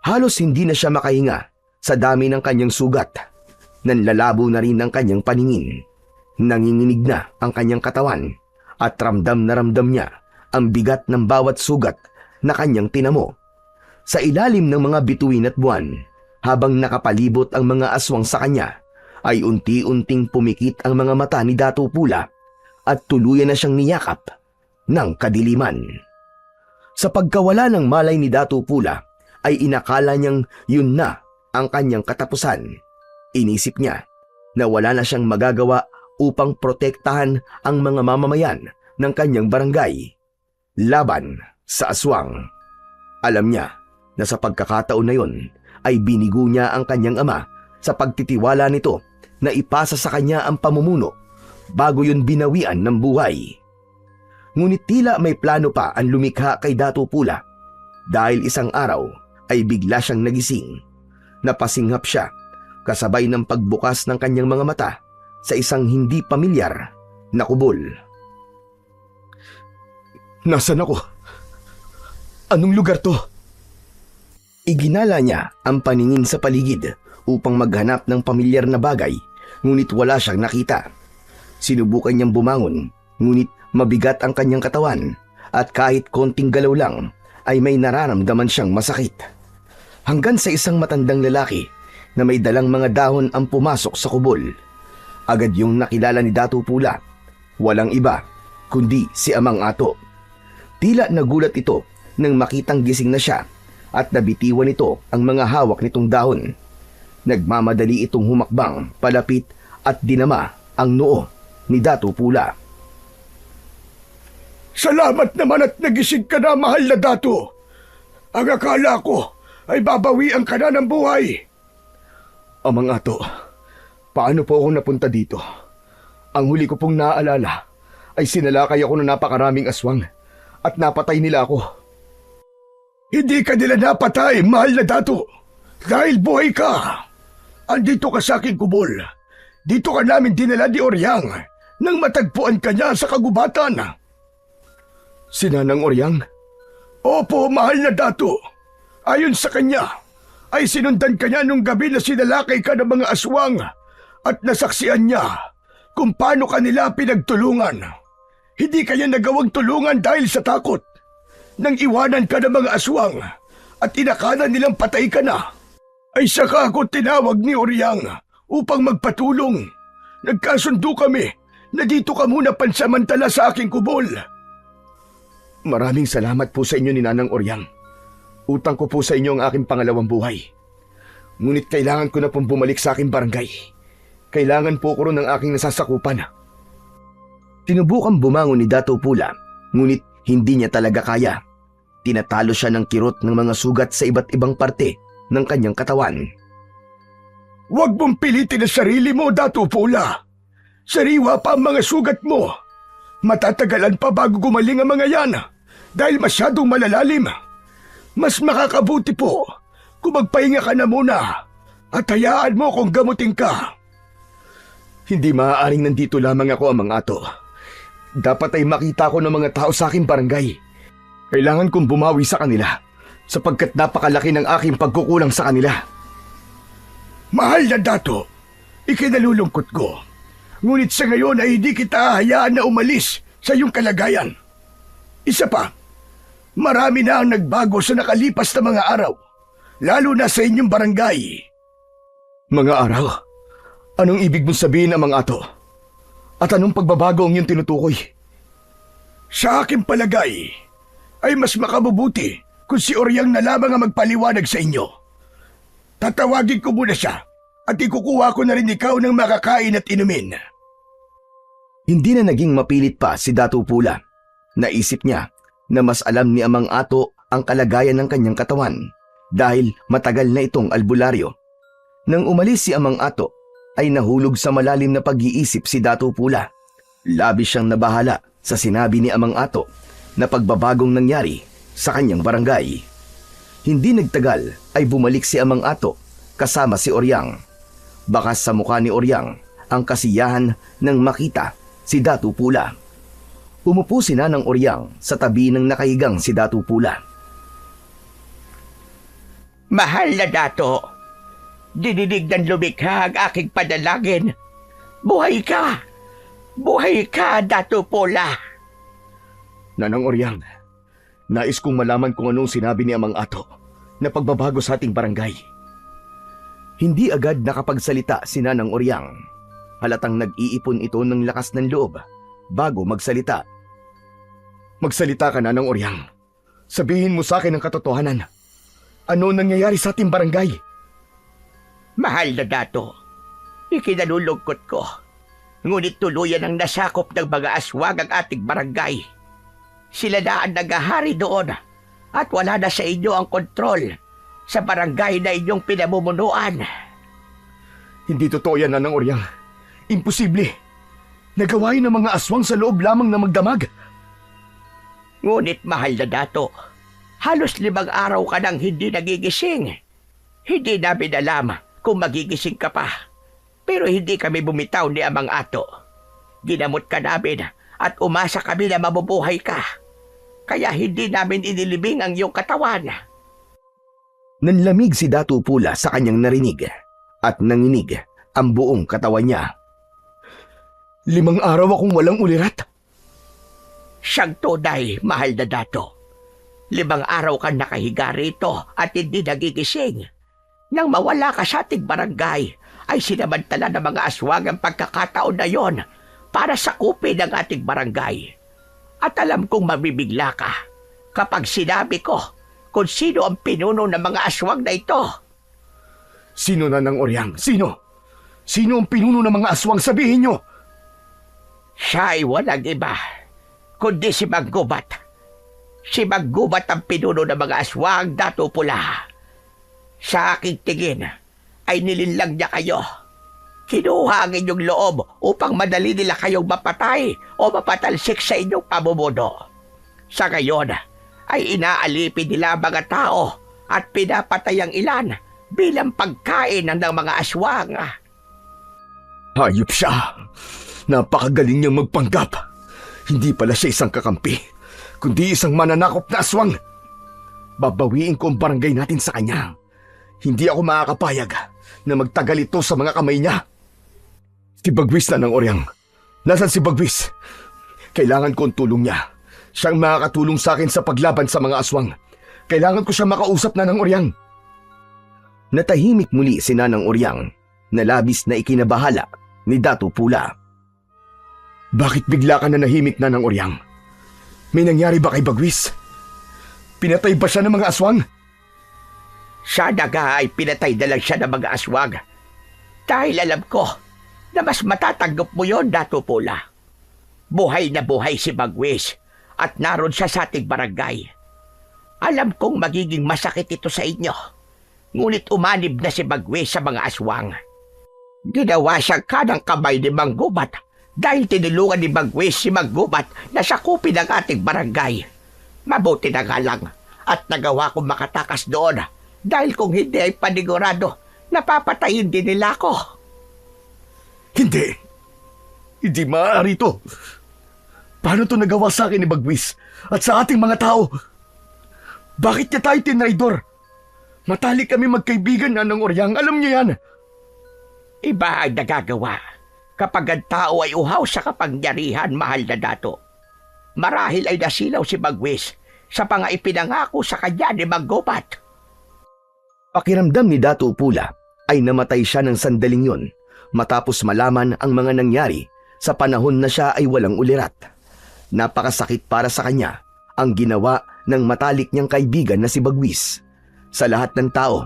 Halos hindi na siya makahinga sa dami ng kanyang sugat. Nanlalabo na rin ang kanyang paningin. Nanginginig na ang kanyang katawan at ramdam na ramdam niya ang bigat ng bawat sugat na kanyang tinamo. Sa ilalim ng mga bituin at buwan, habang nakapalibot ang mga aswang sa kanya, ay unti-unting pumikit ang mga mata ni Dato Pula at tuluyan na siyang niyakap ng kadiliman. Sa pagkawala ng malay ni Dato Pula, ay inakala niyang yun na ang kanyang katapusan. Inisip niya na wala na siyang magagawa upang protektahan ang mga mamamayan ng kanyang barangay laban sa aswang. Alam niya na sa pagkakataon na yon ay binigo niya ang kanyang ama sa pagtitiwala nito na ipasa sa kanya ang pamumuno bago yun binawian ng buhay. Ngunit tila may plano pa ang lumikha kay Dato' Pula dahil isang araw ay bigla siyang nagising. Napasinghap siya kasabay ng pagbukas ng kanyang mga mata sa isang hindi pamilyar na kubol. Nasaan ako? Anong lugar to? Iginala niya ang paningin sa paligid upang maghanap ng pamilyar na bagay, ngunit wala siyang nakita. Sinubukan niyang bumangon, ngunit mabigat ang kanyang katawan at kahit konting galaw lang ay may nararamdaman siyang masakit. Hanggang sa isang matandang lalaki na may dalang mga dahon ang pumasok sa kubol. Agad yung nakilala ni Dato' Pula. Walang iba kundi si Amang Ato. Tila nagulat ito nang makitang gising na siya at nabitiwan nito ang mga hawak nitong dahon. Nagmamadali itong humakbang palapit at dinama ang noo ni Dato' Pula. Salamat naman at nagising ka na, mahal na Dato. Ang akala ko ay babawian ka na ng buhay. Amang Ato, paano po ako napunta dito? Ang huli ko pong naaalala ay sinalakay ako ng napakaraming aswang at napatay nila ako. Hindi ka nila napatay, mahal na Dato. Dahil buhay ka. Andito ka sa aking kubol. Dito ka namin dinala ni Oryang nang matagpuan ka niya sa kagubatan. Si Nanang Oryang? Opo, mahal na Dato. Ayon sa kanya, ay sinundan ka niya nung gabi na sinalakay ka ng mga aswang at nasaksihan niya kung paano kanila pinagtulungan. Hindi kanya nagawang tulungan dahil sa takot. Nang iwanan ka ng mga aswang at inakala nilang patay ka na, ay saka ako tinawag ni Oryang upang magpatulong. Nagkasundo kami na dito ka muna pansamantala sa aking kubol. Maraming salamat po sa inyo ni Nanang Oryang. Utang ko po sa inyo ang aking pangalawang buhay. Ngunit kailangan ko na pong bumalik sa aking barangay. Kailangan po ko rin ng aking nasasakupan. Tinubukang bumangon ni Dato' Pula, ngunit hindi niya talaga kaya. Tinatalo siya ng kirot ng mga sugat sa iba't ibang parte ng kanyang katawan. Huwag mong pilitin ang sarili mo, Dato' Pula. Sariwa pa ang mga sugat mo. Matatagalan pa bago gumaling ang mga yan dahil masyadong malalalim. Mas makakabuti po kung magpahinga ka na muna at hayaan mo kung gamutin ka. Hindi maaaring nandito lamang ako, Amang Ato. Dapat ay makita ko ng mga tao sa aking barangay. Kailangan kong bumawi sa kanila sapagkat napakalaki ng aking pagkukulang sa kanila. Mahal na Dato, ikinalulungkot ko. Ngunit sa ngayon ay hindi kita hayaan na umalis sa iyong kalagayan. Isa pa, marami na ang nagbago sa nakalipas na mga araw, lalo na sa inyong barangay. Mga araw? Anong ibig mong sabihin, Amang Ato? At anong pagbabago ang iyong tinutukoy? Sa aking palagay, ay mas makabubuti kung si Oryang na lamang ang magpaliwanag sa inyo. Tatawagin ko muna siya at ikukuha ko na rin ikaw ng makakain at inumin. Hindi na naging mapilit pa si Dato' Pula. Naisip niya na mas alam ni Amang Ato ang kalagayan ng kanyang katawan dahil matagal na itong albularyo. Nang umalis si Amang Ato, ay nahulog sa malalim na pag-iisip si Dato' Pula. Labis siyang nabahala sa sinabi ni Amang Ato na pagbabagong nangyari sa kanyang barangay. Hindi nagtagal ay bumalik si Amang Ato kasama si Oryang. Bakas sa mukha ni Oryang ang kasiyahan nang makita si Dato' Pula. Umupo si Nanang Oryang sa tabi ng nakahigang si Dato' Pula. Mahal na Dato, dinidig ng lumikha ang aking panalangin. Buhay ka! Buhay ka, Dato' Pula! Nanang Oryang, nais kong malaman kung anong sinabi ni Amang Ato na pagbabago sa ating barangay. Hindi agad nakapagsalita si Nanang Oryang. Halatang nag-iipon ito ng lakas ng loob bago magsalita. Magsalita ka, Nanang Oryang. Sabihin mo sa akin ang katotohanan. Ano nangyayari sa ating barangay? Mahal na Dato, ikinalulungkot ko. Ngunit tuluyan ang nasakop ng mga aswang ang ating barangay. Sila na ang nagahari doon at wala na sa inyo ang kontrol sa barangay na inyong pinamumunuan. Hindi totoo yan, Nanang Oryang. Imposible. Nagawain ng mga aswang sa loob lamang na magdamag. Ngunit mahal na dato, halos 5 araw ka nang hindi nagigising. Hindi namin alam kung magigising ka pa. Pero hindi kami bumitaw ni Amang Ato. Ginamot ka namin at umasa kami na mabubuhay ka. Kaya hindi namin inilibing ang iyong katawan. Nanlamig si Datu Pula sa kanyang narinig at nanginig ang buong katawan niya. 5 araw akong walang ulirat. Siyang tunay, mahal na dato. 5 araw kang nakahiga rito at hindi nagigising. Nang mawala ka sa ating barangay, ay sinamantala ng mga aswang ang pagkakataon na yon para sakupin ang ating barangay. At alam kong mabibigla ka kapag sinabi ko kung sino ang pinuno ng mga aswang na ito. Sino, Nanang Oryang? Sino? Sino ang pinuno ng mga aswang? Sabihin niyo! Siya ay walang iba, kundi si Maggubat. Si Maggubat ang pinuno ng mga aswang, Datu Pula. Sa aking tingin, ay nilinlang niya kayo. Kinuha ang inyong loob upang madali nila kayong mapatay o mapatalsik sa inyong pamumuno. Sa ngayon, ay inaalipin nila ang mga tao at pinapatay ang ilan bilang pagkain ng mga aswang. Hayop siya! Napakagaling niyang magpanggap. Hindi pala siya isang kakampi, kundi isang mananakop na aswang. Babawiin ko ang barangay natin sa kanya. Hindi ako makakapayag na magtagal ito sa mga kamay niya. Si Bagwis, Nanang Oryang. Nasaan si Bagwis? Kailangan ko ang tulong niya. Siyang makakatulong sa akin sa paglaban sa mga aswang. Kailangan ko siyang makausap, Nanang Oryang. Natahimik muli si Nanang Oryang na labis na ikinabahala ni Datu Pula. Bakit bigla ka na nahimik, Nanang Oryang? May nangyari ba kay Bagwis? Pinatay ba siya ng mga aswang? Sana nga ay pinatay na lang siya ng mga aswang. Dahil alam ko na mas matatanggap mo yon, Datu Pula. Buhay na buhay si Bagwis at naroon siya sa ating barangay. Alam kong magiging masakit ito sa inyo. Ngunit umanib na si Bagwis sa mga aswang. Ginawa siyang kanang kamay ni Manggubat dahil tinulungan ni Bagwis si Manggubat na sakupin ang ating barangay. Mabuti na nga lang at nagawa kong makatakas doon dahil kung hindi ay panigurado, napapatayin din nila ako. Hindi. Hindi maaari ito. Paano ito nagawa sa akin ni Bagwis at sa ating mga tao? Bakit niya tayo tinraidor? Matalik kami magkaibigan, Nanang Oryang. Alam niyo yan. Iba ang nagagawa kapag ang tao ay uhaw sa kapangyarihan, mahal na dato. Marahil ay nasilaw si Bagwis sa mga ipinangako sa kanya ni Manggubat. Pakiramdam ni Datu Pula ay namatay siya ng sandaling yun matapos malaman ang mga nangyari sa panahon na siya ay walang ulirat. Napakasakit para sa kanya ang ginawa ng matalik niyang kaibigan na si Bagwis. Sa lahat ng tao,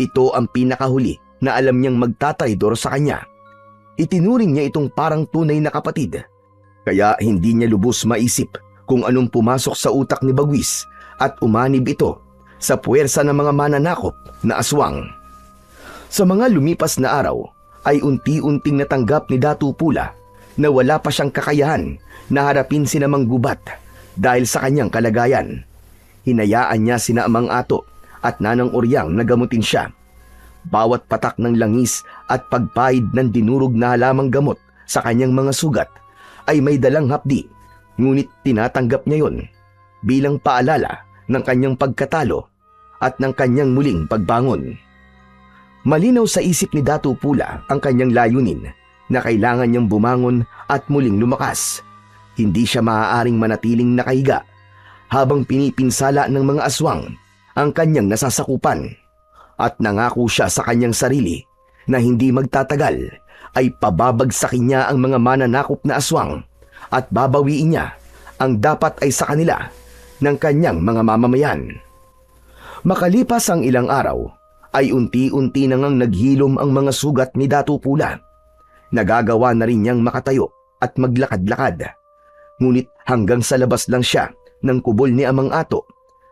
ito ang pinakahuli na alam niyang magtatraidor sa kanya. Itinuring niya itong parang tunay na kapatid. Kaya hindi niya lubos maisip kung anong pumasok sa utak ni Bagwis at umanib ito sa puwersa ng mga mananakop na aswang. Sa mga lumipas na araw ay unti-unting natanggap ni Datu Pula na wala pa siyang kakayahan na harapin sina Manggubat dahil sa kanyang kalagayan. Hinayaan niya sina Amang Ato at Nanang Oryang na gamutin siya. Bawat patak ng langis at pagpahid ng dinurog na halamang gamot sa kanyang mga sugat ay may dalang hapdi, ngunit tinatanggap niya yon bilang paalala ng kanyang pagkatalo at ng kanyang muling pagbangon. Malinaw sa isip ni Datu Pula ang kanyang layunin na kailangan niyang bumangon at muling lumakas. Hindi siya maaaring manatiling nakahiga habang pinipinsala ng mga aswang ang kanyang nasasakupan. At nangako siya sa kanyang sarili na hindi magtatagal ay pababagsakin niya ang mga mananakop na aswang at babawiin niya ang dapat ay sa kanila ng kanyang mga mamamayan. Makalipas ang ilang araw, ay unti-unti na ngang naghilom ang mga sugat ni Datu Pula. Nagagawa na rin niyang makatayo at maglakad-lakad. Ngunit hanggang sa labas lang siya ng kubol ni Amang Ato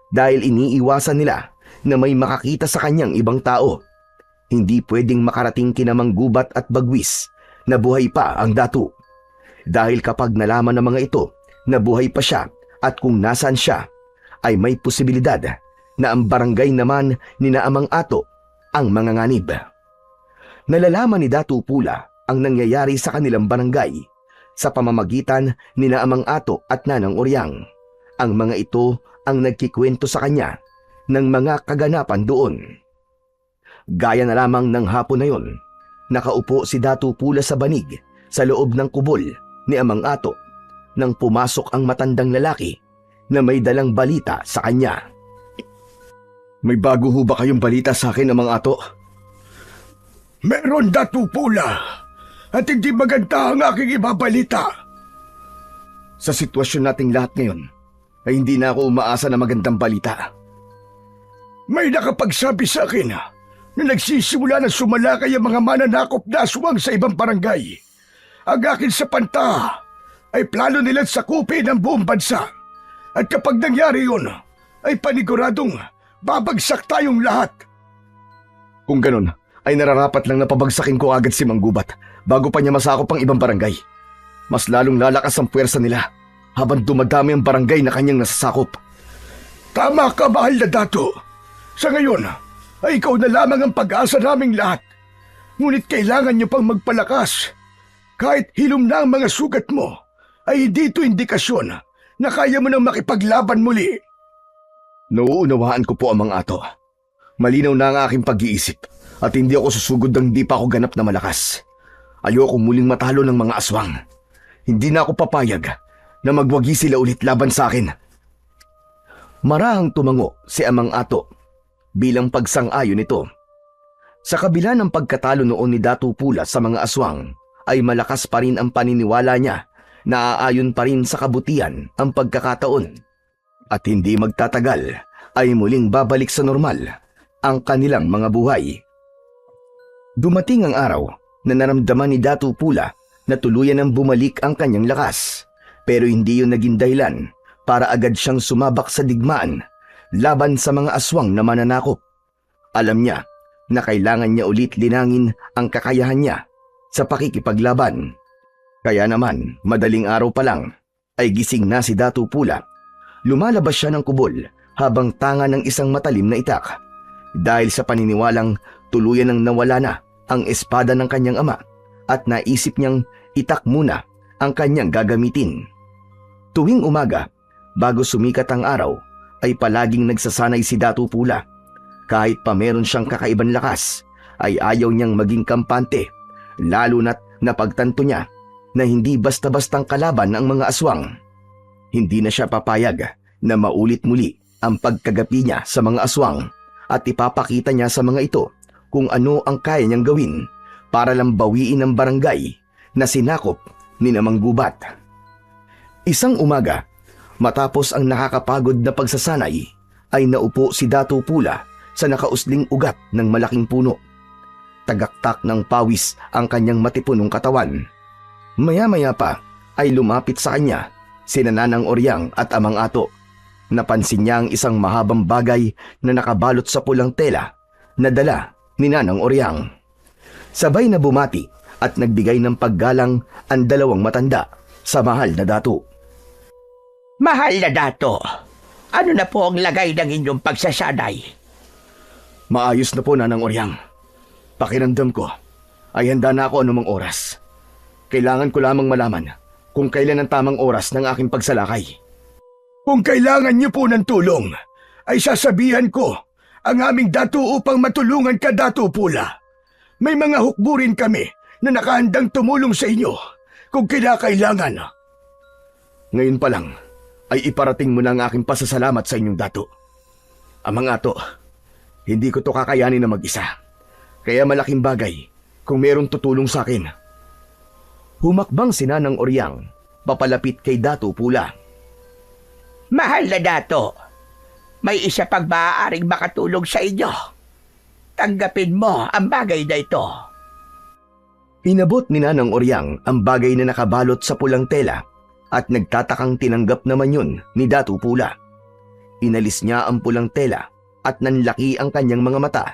dahil iniiwasan nila na may makakita sa kanyang ibang tao. Hindi pwedeng makarating kina Manggubat at Bagwis na buhay pa ang Datu. Dahil kapag nalaman ng mga ito na buhay pa siya at kung nasaan siya, ay may posibilidad na ang barangay naman ni Amang Ato ang manganganib. Nalalaman ni Datu Pula ang nangyayari sa kanilang barangay sa pamamagitan ni Amang Ato at Nanang Oryang. Ang mga ito ang nagkikwento sa kanya ng mga kaganapan doon. Gaya na lamang ng hapon na yon, nakaupo si Datu Pula sa banig sa loob ng kubol ni Amang Ato nang pumasok ang matandang lalaki na may dalang balita sa kanya. May bago ho ba kayong balita sa akin, Amang Ato? Meron, Datu Pula, at hindi maganda ang aking ibabalita. Sa sitwasyon nating lahat ngayon, ay hindi na ako umaasa na magandang balita. May nakapagsabi sa akin na nagsisimula na sumalakay ang mga mananakop na aswang sa ibang barangay. Ang akin sa panta ay plano nilang sakupin ang buong bansa. At kapag nangyari yun, ay paniguradong babagsak tayong lahat. Kung ganun, ay nararapat lang na pabagsakin ko agad si Manggubat bago pa niya masakop ang ibang barangay. Mas lalong lalakas ang puwersa nila habang dumadami ang barangay na kanyang nasasakop. Tama ka, mahal na Dato. Sa ngayon, ay ikaw na lamang ang pag-asa naming lahat. Ngunit kailangan niyo pang magpalakas. Kahit hilom na ang mga sugat mo, ay hindi ito indikasyon na kaya mo nang makipaglaban muli. Nauunawaan ko po, Amang Ato. Malinaw na ang aking pag-iisip at hindi ako susugod ng di pa ako ganap na malakas. Ayoko muling matalo ng mga aswang. Hindi na ako papayag na magwagi sila ulit laban sa akin. Marahang tumango si Amang Ato bilang pagsang-ayon nito. Sa kabila ng pagkatalo noon ni Datu Pula sa mga aswang, ay malakas pa rin ang paniniwala niya na aayon pa rin sa kabutihan ang pagkakataon. At hindi magtatagal ay muling babalik sa normal ang kanilang mga buhay. Dumating ang araw na naramdaman ni Datu Pula na tuluyan ng bumalik ang kanyang lakas, pero hindi yun naging dahilan para agad siyang sumabak sa digmaan laban sa mga aswang na mananakop. Alam niya na kailangan niya ulit linangin ang kakayahan niya sa pakikipaglaban. Kaya naman, madaling araw pa lang, ay gising na si Datu Pula. Lumalabas siya ng kubol habang tanga ng isang matalim na itak. Dahil sa paniniwalang tuluyan ng nawala na ang espada ng kanyang ama at naisip niyang itak muna ang kanyang gagamitin. Tuwing umaga, bago sumikat ang araw, ay palaging nagsasanay si Datu Pula. Kahit pa meron siyang kakaibang lakas, ay ayaw niyang maging kampante, lalo na't napagtanto niya na hindi basta-bastang kalaban ang mga aswang. Hindi na siya papayag na maulit muli ang pagkagapi niya sa mga aswang at ipapakita niya sa mga ito kung ano ang kaya niyang gawin para lang bawiin ang barangay na sinakop ni Manggubat. Isang umaga, matapos ang nakakapagod na pagsasanay, ay naupo si Datu Pula sa nakausling ugat ng malaking puno. Tagaktak ng pawis ang kanyang matipunong katawan. Maya-maya pa ay lumapit sa kanya sina Nanang Oryang at Amang Ato. Napansin niya ang isang mahabang bagay na nakabalot sa pulang tela na dala ni Nanang Oryang. Sabay na bumati at nagbigay ng paggalang ang dalawang matanda sa mahal na Datu. Mahal na Dato, ano na po ang lagay ng inyong pagsasanay? Maayos na po, Nanang Oryang. Pakiramdam ko ay handa na ako anumang oras. Kailangan ko lamang malaman kung kailan ang tamang oras ng aking pagsalakay. Kung kailangan niyo po ng tulong, ay sasabihan ko ang aming Datu upang matulungan ka, Datu Pula. May mga hukburin kami na nakahandang tumulong sa inyo kung kinakailangan. Ngayon pa lang ay iparating mo na ang aking pasasalamat sa inyong Datu. Amang Ato, hindi ko to kakayanin na mag-isa. Kaya malaking bagay kung merong tutulong sa akin. Humakbang si Nanang Oryang papalapit kay Datu Pula. Mahal na Dato, may isa pang maaaring makatulong sa inyo. Tanggapin mo ang bagay na ito. Inabot ni Nanang Oryang ang bagay na nakabalot sa pulang tela at nagtatakang tinanggap naman yun ni Datu Pula. Inalis niya ang pulang tela at nanlaki ang kanyang mga mata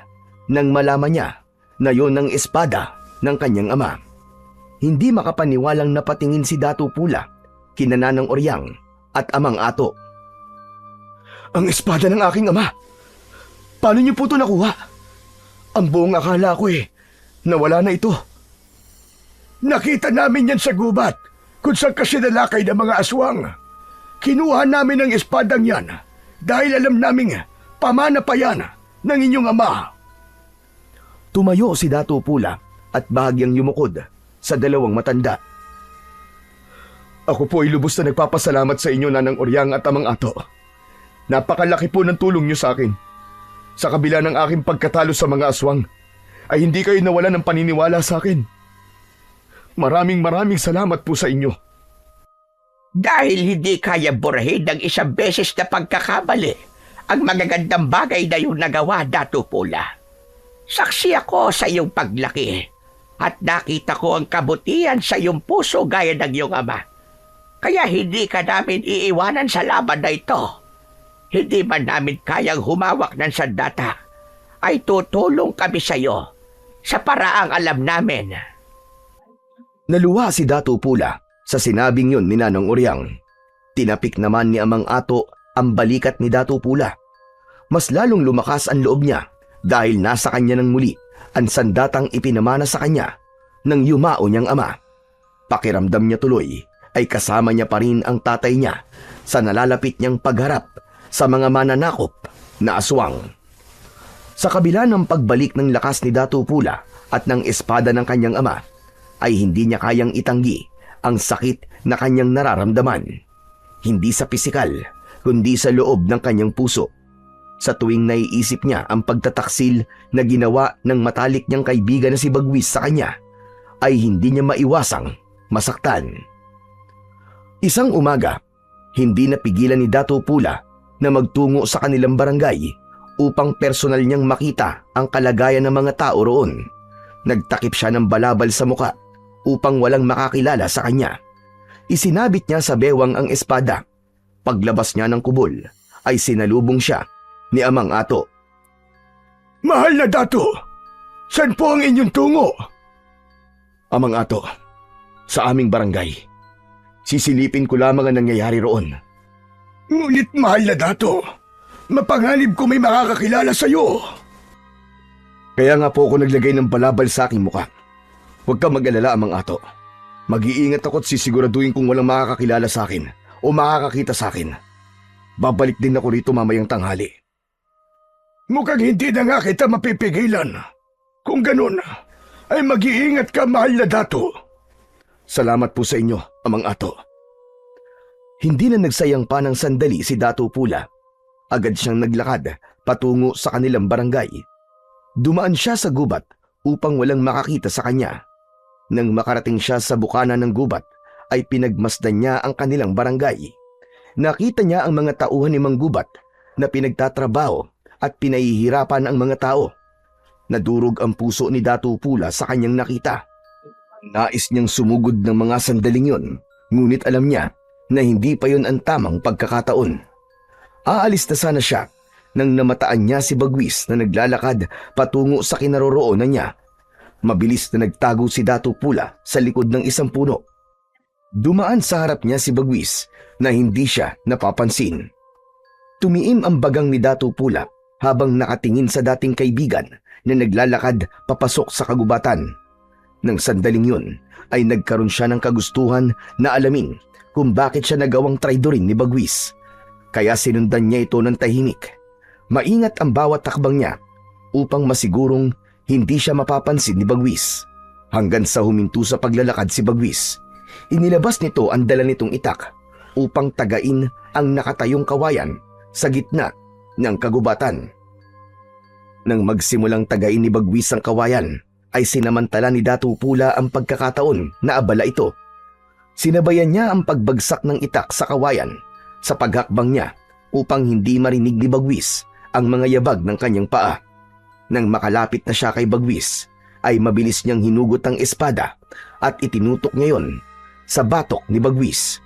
nang malaman niya na yon ang espada ng kanyang ama. Hindi makapaniwalang napatingin si Datu Pula kina Nanang Oryang at Amang Ato. "Ang espada ng aking ama! Paano niyo po ito nakuha? Ang buong akala ko nawala na ito." Nakita namin yan sa gubat kung saan kasi nalakay ng mga aswang. Kinuha namin ang espadang yan dahil alam naming pamana pa yan ng inyong ama. Tumayo si Datu Pula at bahagyang yumukod sa dalawang matanda. "Ako po ay lubos na nagpapasalamat sa inyo, Nanang Oryang at Amang Ato. Napakalaki po ng tulong niyo sa akin. Sa kabila ng aking pagkatalo sa mga aswang, ay hindi kayo nawalan ng paniniwala sa akin. Maraming salamat po sa inyo." Dahil hindi kaya burahin ng isang beses na pagkakamali ang magagandang bagay na yung nagawa, Datu Pula. Saksi ako sa iyong paglaki at nakita ko ang kabutihan sa iyong puso gaya ng iyong ama. Kaya hindi ka namin iiwanan sa laban na ito. Hindi man namin kayang humawak ng sandata, ay tutulong kami sa iyo sa paraang alam namin. Naluha si Datu Pula sa sinabing yun ni Nanang Oryang. Tinapik naman ni Amang Ato ang balikat ni Datu Pula. Mas lalong lumakas ang loob niya dahil nasa kanya ng muli ang sandatang ipinamana sa kanya ng yumao niyang ama. Pakiramdam niya tuloy ay kasama niya pa rin ang tatay niya sa nalalapit niyang pagharap sa mga mananakop na aswang. Sa kabila ng pagbalik ng lakas ni Datu Pula at ng espada ng kanyang ama, ay hindi niya kayang itanggi ang sakit na kanyang nararamdaman. Hindi sa pisikal, kundi sa loob ng kanyang puso. Sa tuwing naiisip niya ang pagtataksil na ginawa ng matalik niyang kaibigan na si Bagwis sa kanya, ay hindi niya maiwasang masaktan. Isang umaga, hindi napigilan ni Datu Pula na magtungo sa kanilang barangay upang personal niyang makita ang kalagayan ng mga tao roon. Nagtakip siya ng balabal sa muka upang walang makakilala sa kanya. Isinabit niya sa bewang ang espada. Paglabas niya ng kubol, ay sinalubong siya ni Amang Ato. "Mahal na Datu, saan po ang inyong tungo?" "Amang Ato, sa aming barangay. Sisilipin ko lamang ang nangyayari roon." "Ngunit mahal na Datu, mapanganib ko may makakakilala sa iyo." "Kaya nga po ako naglagay ng balabal sa aking muka. Huwag kang mag-alala, Amang Ato. Mag-iingat ako at sisiguraduhin kung walang makakakilala sa akin o makakakita sa akin. Babalik din ako rito mamayang tanghali." "Mukhang hindi na nga kita mapipigilan. Kung ganun, ay mag-iingat ka, mahal na Datu." "Salamat po sa inyo, Amang Ato." Hindi na nagsayang pa ng sandali si Datu Pula. Agad siyang naglakad patungo sa kanilang barangay. Dumaan siya sa gubat upang walang makakita sa kanya. Nang makarating siya sa bukana ng gubat, ay pinagmasdan niya ang kanilang barangay. Nakita niya ang mga tauhan ni Mang Gubat na pinagtatrabaho at pinahihirapan ang mga tao. Nadurog ang puso ni Datu Pula sa kanyang nakita. Nais niyang sumugod ng mga sandaling yun, ngunit alam niya na hindi pa yun ang tamang pagkakataon. Aalis na sana siya nang namataan niya si Bagwis na naglalakad patungo sa kinaroroonan niya. Mabilis na nagtago si Datu Pula sa likod ng isang puno. Dumaan sa harap niya si Bagwis na hindi siya napapansin. Tumiim ang bagang ni Datu Pula habang nakatingin sa dating kaibigan na naglalakad papasok sa kagubatan. Nang sandaling yun ay nagkaroon siya ng kagustuhan na alamin kung bakit siya nagawang traidorin ni Bagwis. Kaya sinundan niya ito ng tahimik. Maingat ang bawat takbang niya upang masigurong hindi siya mapapansin ni Bagwis. Hanggang sa huminto sa paglalakad si Bagwis, inilabas nito ang dala nitong itak upang tagain ang nakatayong kawayan sa gitna ng kagubatan. Nang magsimulang tagain ni Bagwis ang kawayan, ay sinamantala ni Datu Pula ang pagkakataon na abala ito. Sinabayan niya ang pagbagsak ng itak sa kawayan sa paghakbang niya upang hindi marinig ni Bagwis ang mga yabag ng kanyang paa. Nang makalapit na siya kay Bagwis, ay mabilis niyang hinugot ang espada at itinutok niya yon sa batok ni Bagwis.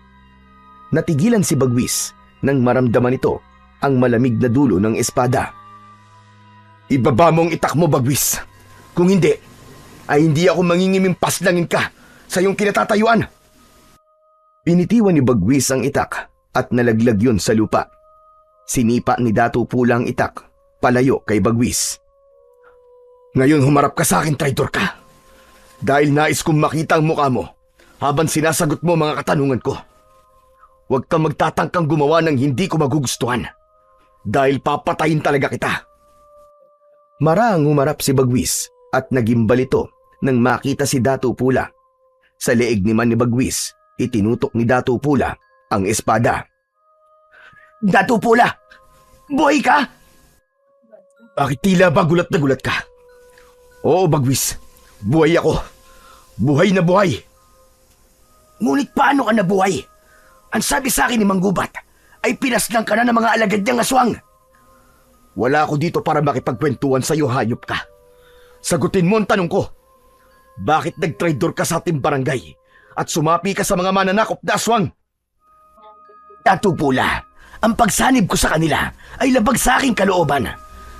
Natigilan si Bagwis nang maramdaman ito ang malamig na dulo ng espada. Ibaba mo ang itak mo, Bagwis. Kung hindi, ay hindi ako mangingiming paslangin ka sa iyong kinatatayuan. Pinitiwan ni Bagwis ang itak at nalaglag yun sa lupa. Sinipa ni Dato Pula ang itak, palayo kay Bagwis. Ngayon humarap ka sa akin, traitor ka. Dahil nais kong makita ang mukha mo habang sinasagot mo mga katanungan ko. Huwag kang magtatangkang gumawa ng hindi ko magugustuhan. Dahil papatayin talaga kita. Maraang humarap si Bagwis at nagimbal ito nang makita si Dato Pula. Sa leeg naman ni Bagwis, itinutok ni Dato Pula ang espada. Dato Pula! Buhay ka? Bakit tila ba gulat na gulat ka? Oo, Bagwis. Buhay ako. Buhay na buhay. Ngunit paano ka nabuhay? Ang sabi sa akin ni Manggubat ay pinaslang ka na ng mga alagad niyang aswang. Wala ako dito para makipagkwentuhan sa iyo, hayop ka. Sagutin mo ang tanong ko. Bakit nag-traitor ka sa ating barangay at sumapi ka sa mga mananakop na aswang? Dato Pula, ang pagsanib ko sa kanila ay labag sa aking kalooban.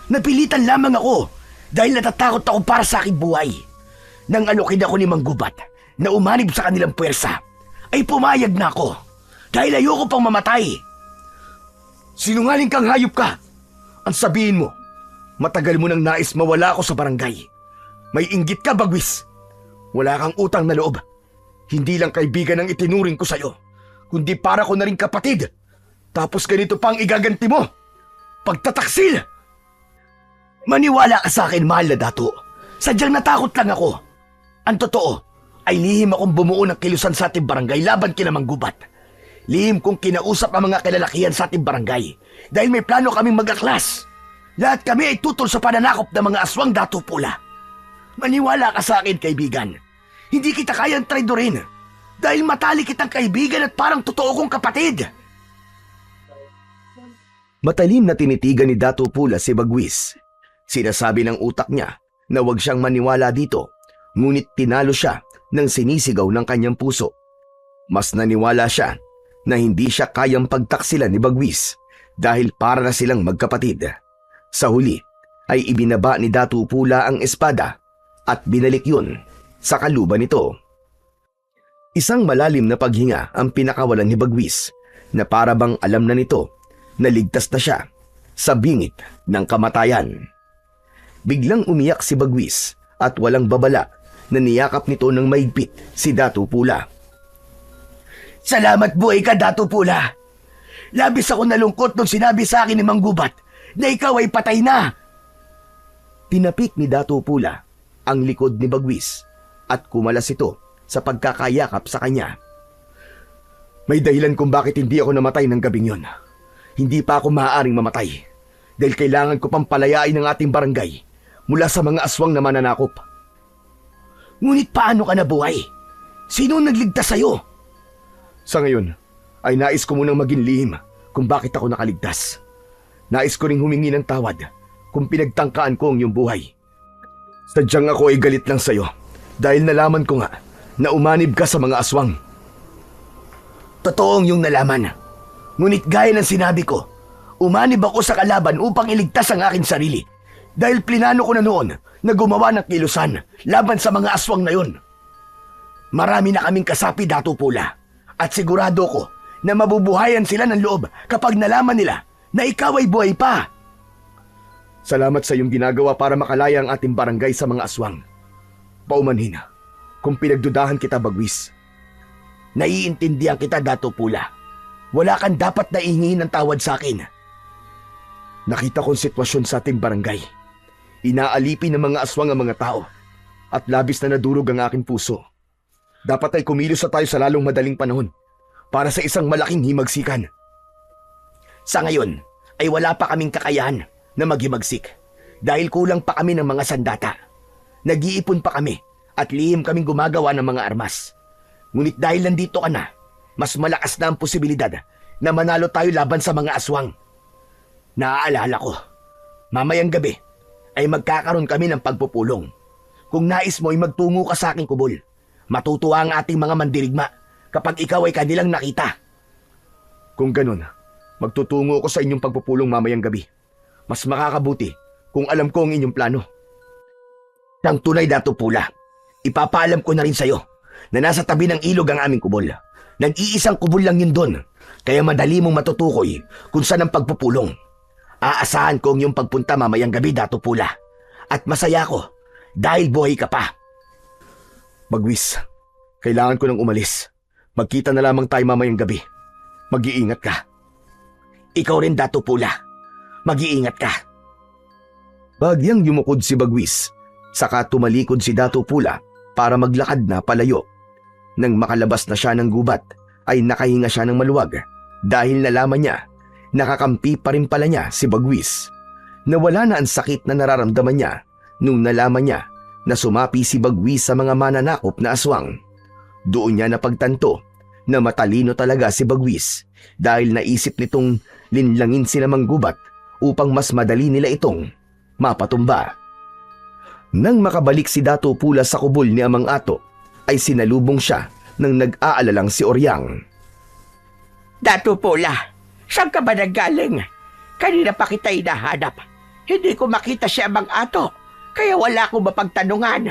Napilitan lamang ako dahil natatakot ako para sa aking buhay. Nang alokin ako ni Manggubat na umanib sa kanilang puwersa, ay pumayag na ako dahil ayoko pang mamatay. Sinungaling kang hayop ka. Ang sabihin mo, matagal mo nang nais mawala ako sa barangay. May inggit ka, Bagwis. Wala kang utang na loob. Hindi lang kaibigan ang itinuring ko sa'yo, kundi para ko na rin kapatid. Tapos ganito pang igaganti mo. Pagtataksil! Maniwala ka sa akin, mahal na Dato. Sadyang natakot lang ako. Ang totoo ay lihim akong bumuo ng kilusan sa ating barangay laban kina Manggubat. Lihim kong kinausap ang mga kalalakihan sa ating barangay dahil may plano kaming mag-aklas. Lahat kami ay tutol sa pananakop ng mga aswang, Dato Pula. Maniwala ka sa akin, kaibigan. Hindi kita kayang traidorin dahil matali kitang kaibigan at parang totoo kong kapatid. Matalim na tinitigan ni Dato Pula si Bagwis. Sinasabi ng utak niya na huwag siyang maniwala dito, ngunit tinalo siya ng sinisigaw ng kanyang puso. Mas naniwala siya na hindi siya kayang pagtaksilan ni Bagwis dahil para na silang magkapatid. Sa huli ay ibinaba ni Dato Pula ang espada at binalik yun sa kaluban nito. Isang malalim na paghinga ang pinakawalan ni Bagwis na para bang alam na nito na ligtas na siya sa bingit ng kamatayan. Biglang umiyak si Bagwis at walang babala na niyakap nito ng mahigpit si Dato Pula. Salamat buhay ka, Dato Pula. Labis ako nalungkot nung sinabi sa akin ni Manggubat na ikaw ay patay na. Tinapik ni Dato Pula ang likod ni Bagwis at kumalas ito sa pagkakayakap sa kanya. May dahilan kung bakit hindi ako namatay ng gabing yon. Hindi pa ako maaaring mamatay dahil kailangan ko pang palayain ang ating barangay mula sa mga aswang na mananakop. Ngunit paano ka nabuhay? Sino nagligtas sa'yo? Sa ngayon, ay nais ko munang maging lihim kung bakit ako nakaligtas. Nais ko ring humingi ng tawad kung pinagtangkaan ko ang iyong buhay. Sadyang ako ay galit lang sa'yo dahil nalaman ko nga na umanib ka sa mga aswang. Totoong yung nalaman. Ngunit gaya ng sinabi ko, umanib ako sa kalaban upang iligtas ang aking sarili dahil plinano ko na noon na gumawa ng kilusan laban sa mga aswang na yun. Marami na kaming kasapi, Dato Pula. At sigurado ko na mabubuhayan sila ng loob kapag nalaman nila na ikaw ay buhay pa. Salamat sa iyong ginagawa para makalaya ang ating barangay sa mga aswang. Paumanhin kung pinagdudahan kita, Bagwis. Naiintindihan kita, Dato Pula. Wala kang dapat na ihingiin ng tawad sa akin. Nakita kong sitwasyon sa ating barangay. Inaalipin ng mga aswang ang mga tao at labis na nadurog ang aking puso. Dapat ay kumilos na tayo sa lalong madaling panahon para sa isang malaking himagsikan. Sa ngayon ay wala pa kaming kakayahan na maghimagsik dahil kulang pa kami ng mga sandata. Nag-iipon pa kami at lihim kaming gumagawa ng mga armas. Ngunit dahil nandito ka na, mas malakas na ang posibilidad na manalo tayo laban sa mga aswang. Naaalala ko, mamayang gabi ay magkakaroon kami ng pagpupulong. Kung nais mo ay magtungo ka sa aking kubol. Matutuwa ang ating mga mandirigma kapag ikaw ay kanilang nakita. Kung ganun, magtutungo ako sa inyong pagpupulong mamayang gabi. Mas makakabuti kung alam ko ang inyong plano. Ang tunay, Dato Pula, ipapaalam ko na rin sa'yo na nasa tabi ng ilog ang aming kubol. Nag-iisang kubol lang yun doon, kaya madali mong matutukoy kung saan ang pagpupulong. Aasahan ko ang iyong pagpunta mamayang gabi, Dato Pula. At masaya ko dahil buhay ka pa. Bagwis, kailangan ko nang umalis. Magkita na lamang tayo mamayang gabi. Mag-iingat ka. Ikaw rin, Dato Pula. Mag-iingat ka. Bagyang yumukod si Bagwis, saka tumalikod si Dato Pula para maglakad na palayo. Nang makalabas na siya ng gubat, ay nakahinga siya ng maluwag dahil nalaman niya, nakakampi pa rin pala niya si Bagwis. Nawala na ang sakit na nararamdaman niya nung nalaman niya na sumapi si Bagwis sa mga mananakop na aswang. Doon niya napagtanto na matalino talaga si Bagwis dahil naisip nitong linlangin si Namang Gubat upang mas madali nila itong mapatumba. Nang makabalik si Dato Pula sa kubol ni Amang Ato, ay sinalubong siya ng nag-aalalang si Oryang. Dato Pula, saan ka ba nanggaling? Kanina pa kita hinahanap. Hindi ko makita si Amang Ato, kaya wala akong mapagtanungan.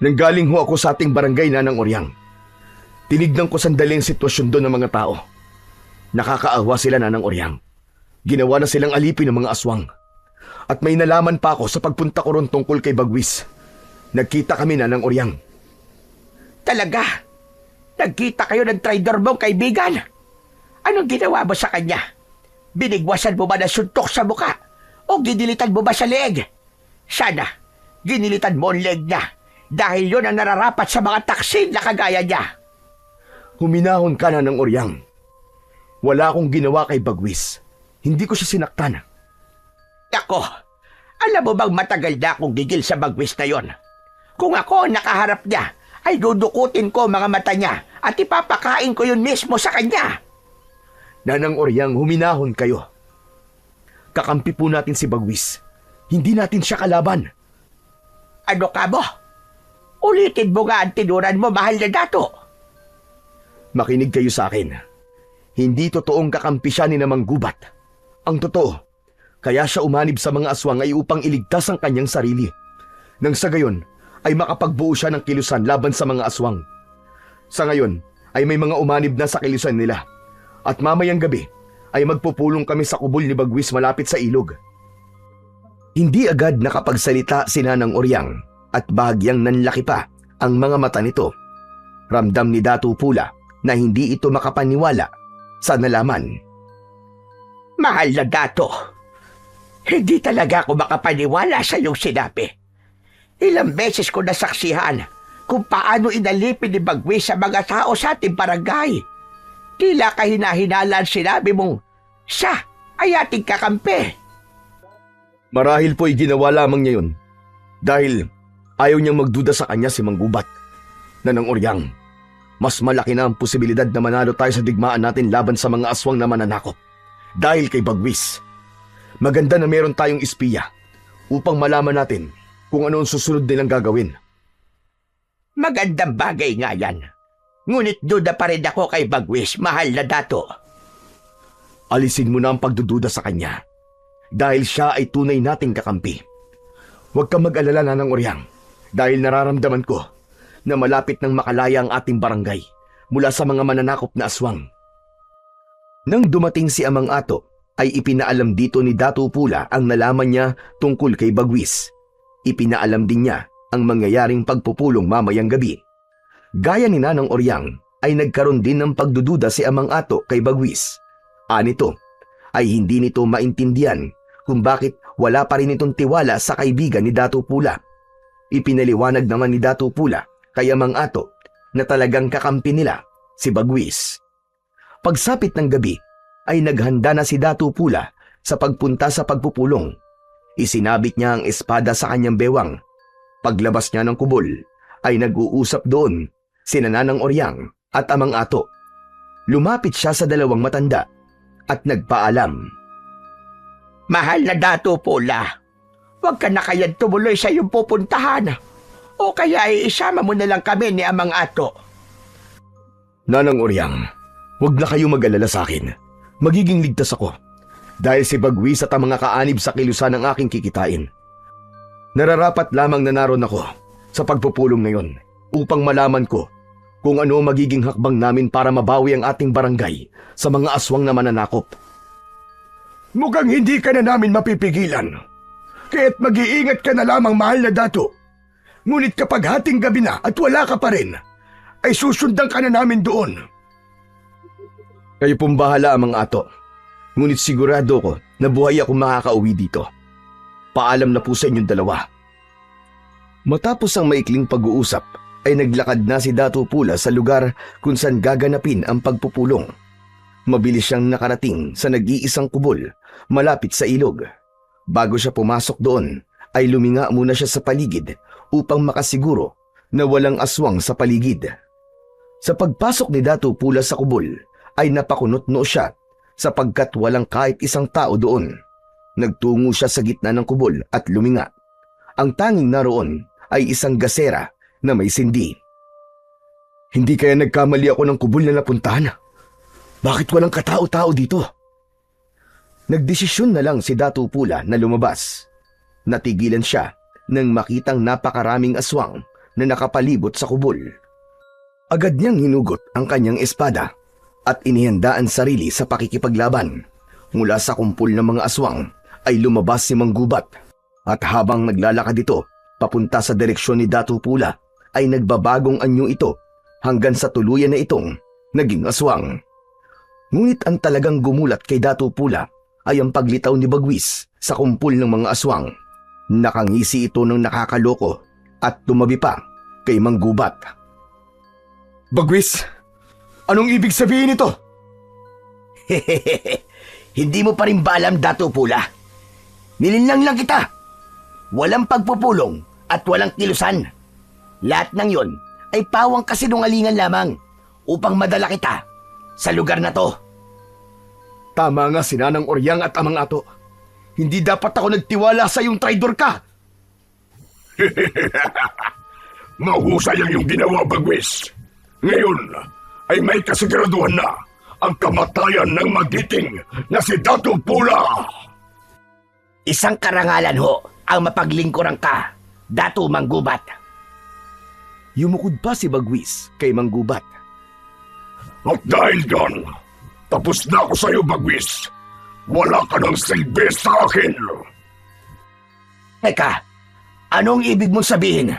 Nanggaling ho ako sa ating barangay, Nanang Oryang. Tinignan ko sandali ang sitwasyon doon ng mga tao. Nakakaawa sila, Nanang Oryang. Ginawa na silang alipin ng mga aswang. At may nalaman pa ako sa pagpunta ko ron tungkol kay Bagwis. Nagkita kami, Nanang Oryang. Talaga? Nagkita kayo ng traidor mong kaibigan? Anong ginawa mo sa kanya? Binigwasan mo ba ng suntok sa muka? O ginilitan mo ba sa leeg? Sana, ginilitan mo ang leeg niya dahil yun ang nararapat sa mga taksin na kagaya niya. Huminahon ka, Nanang Oryang. Wala akong ginawa kay Bagwis. Hindi ko siya sinaktan. Ako, alam mo bang matagal na akong gigil sa Bagwis na yon? Kung ako ang nakaharap niya, ay dudukutin ko mga mata niya at ipapakain ko yun mismo sa kanya. Nanang Oryang, huminahon kayo. Kakampi po natin si Bagwis. Hindi natin siya kalaban. Ano ka mo? Ulitin mo nga ang tinuran mo, mahal na Dato. Makinig kayo sa akin. Hindi totoong kakampi siya ni Namang Gubat. Ang totoo, kaya siya umanib sa mga aswang ay upang iligtas ang kanyang sarili. Nang sa gayon, ay makapagbuo siya ng kilusan laban sa mga aswang. Sa ngayon, ay may mga umanib na sa kilusan nila. At mamayang gabi, ay magpupulong kami sa kubol ni Bagwis malapit sa ilog. Hindi agad nakapagsalita si Nanang Oryang at bahagyang nanlaki pa ang mga mata nito. Ramdam ni Dato Pula na hindi ito makapaniwala sa nalaman. Mahal na Dato, hindi talaga ako makapaniwala sa iyong sinabi. Ilang beses ko nasaksihan kung paano inalipin ni Bagwis sa mga tao sa ating barangay. Tila kahina-hinala ang sinabi mong siya ay ating kakampi. Marahil po'y ginawa lamang niya yun dahil ayaw niyang magduda sa kanya si Mang Gubat. Nanang Oryang, mas malaki na ang posibilidad na manalo tayo sa digmaan natin laban sa mga aswang na mananakop dahil kay Bagwis. Maganda na meron tayong espiya upang malaman natin kung ano ang susunod nilang gagawin. Magandang bagay nga yan. Ngunit duda pa rin ako kay Bagwis, mahal na Dato. Alisin mo na ang pagdududa sa kanya dahil siya ay tunay nating kakampi. Huwag kang mag-alala, Nanang Oryang, dahil nararamdaman ko na malapit nang makalaya ang ating barangay mula sa mga mananakop na aswang. Nang dumating si Amang Ato, ay ipinaalam dito ni Dato Pula ang nalaman niya tungkol kay Bagwis. Ipinaalam din niya ang mangyayaring pagpupulong mamayang gabi. Gaya ni Nanang Oryang, ay nagkaroon din ng pagdududa si Amang Ato kay Bagwis. Anito, ay hindi nito maintindihan kung bakit wala pa rin itong tiwala sa kaibigan ni Dato Pula. Ipinaliwanag naman ni Dato Pula kay Amang Ato na talagang kakampi nila si Bagwis. Pagsapit ng gabi, ay naghanda na si Dato Pula sa pagpunta sa pagpupulong. Isinabit niya ang espada sa kanyang bewang. Paglabas niya ng kubol, ay nag-uusap doon sina Nanang Oryang at Amang Ato. Lumapit siya sa dalawang matanda at nagpaalam. Mahal na Dato Pula, huwag ka na kayang tumuloy sa iyong pupuntahan. O kaya isama mo na lang kami ni Amang Ato. Nanang Oryang, huwag na kayo mag-alala sa akin. Magiging ligtas ako. dahil si Bagwis at ang mga kaanib sa kilusan ang aking kikitain. Nararapat lamang na naroon ako sa pagpupulong ngayon upang malaman ko kung ano magiging hakbang namin para mabawi ang ating barangay sa mga aswang na mananakop. Mukhang hindi ka na namin mapipigilan. Kaya't mag-iingat ka na lamang, mahal na dato. Ngunit kapag hating gabi na at wala ka pa rin, ay susundan ka na namin doon. Kayo pong bahala, Amang Ato. Ngunit sigurado ko na buhay ako makakauwi dito. Paalam na po sa inyong dalawa. Matapos ang maikling pag-uusap, ay naglakad na si Dato Pula sa lugar kung saan gaganapin ang pagpupulong. Mabilis siyang nakarating sa nag-iisang kubol malapit sa ilog. Bago siya pumasok doon, ay luminga muna siya sa paligid upang makasiguro na walang aswang sa paligid. Sa pagpasok ni Dato Pula sa kubol, ay napakunot-no siya sapagkat walang kahit isang tao doon. Nagtungo siya sa gitna ng kubol at luminga. Ang tanging naroon ay isang gasera na may sindi. Hindi kaya nagkamali ako ng kubol na napuntahan? Bakit walang katao-tao dito? Nagdesisyon na lang si Dato Pula na lumabas. Natigilan siya nang makitang napakaraming aswang na nakapalibot sa kubol. Agad niyang hinugot ang kanyang espada at inihandaan sarili sa pakikipaglaban. Mula sa kumpul ng mga aswang ay lumabas si Manggubat at habang naglalakad ito papunta sa direksyon ni Dato Pula ay nagbabagong anyo ito hanggang sa tuluyan na itong naging aswang. Ngunit ang talagang gumulat kay Dato Pula ay ang paglitaw ni Bagwis sa kumpul ng mga aswang. Nakangisi ito ng nakakaloko at tumabi pa kay Manggubat. Bagwis, anong ibig sabihin nito? Hindi mo pa rin ba alam, Dato Pula? Nilinlang lang kita. Walang pagpupulong at walang kilusan. Lahat ng yon ay pawang kasinungalingan lamang upang madala kita sa lugar na to. Tama nga si Nanang Oryang at Amang Ato. Hindi dapat ako nagtiwala sa iyong traidor ka. Mahusay ang iyong ginawa, Bagwis. Ngayon ay may kasiguraduhan na ang kamatayan ng magiting na si Dato Pula. Isang karangalan ho ang mapaglingkuran ka, Dato Manggubat. Yumukod pa si Bagwis kay Manggubat. At dahil doon, tapos na ako sa iyo, Bagwis. Wala ka ng silbi sa akin. Teka, anong ibig mong sabihin?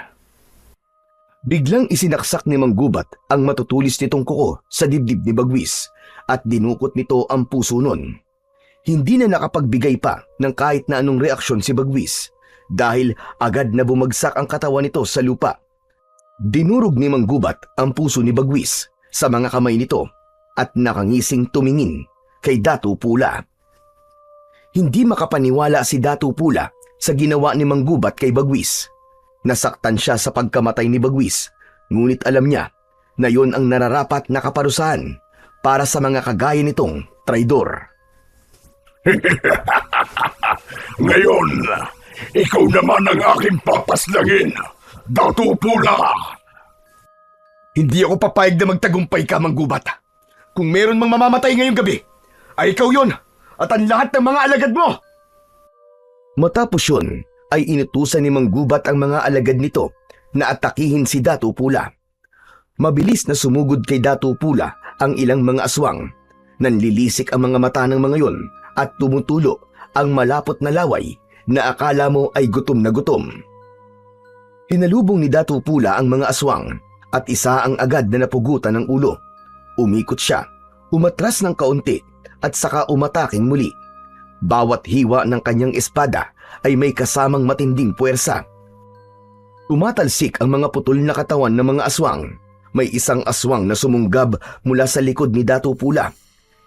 Biglang isinaksak ni Manggubat ang matutulis nitong kuko sa dibdib ni Bagwis at dinukot nito ang puso nun. Hindi na nakapagbigay pa ng kahit na anong reaksyon si Bagwis dahil agad na bumagsak ang katawan nito sa lupa. Dinurog ni Manggubat ang puso ni Bagwis sa mga kamay nito at nakangising tumingin kay Dato Pula. Hindi makapaniwala si Dato Pula sa ginawa ni Manggubat kay Bagwis. Nasaktan siya sa pagkamatay ni Bagwis, ngunit alam niya na yon ang nararapat na kaparusahan para sa mga kagaya nitong traidor. Ngayon, ikaw naman ang aking papaslangin, Dato Pula. Hindi ako papayag na magtagumpay ka, Manggubat. Kung meron mang mamamatay ngayong gabi, ay ikaw yon at ang lahat ng mga alagad mo. Matapos yun, ay inutusan ni Manggubat ang mga alagad nito na atakihin si Dato Pula. Mabilis na sumugod kay Dato Pula ang ilang mga aswang. Nanlilisik ang mga mata ng mga yon at tumutulo ang malapot na laway na akala mo ay gutom na gutom. Hinalubong ni Dato Pula ang mga aswang at isa ang agad na napugutan ng ulo. Umikot siya, umatras ng kaunti at saka umataking muli. Bawat hiwa ng kanyang espada ay may kasamang matinding puwersa. Tumatalsik ang mga putol na katawan ng mga aswang. May isang aswang na sumunggab mula sa likod ni Dato Pula.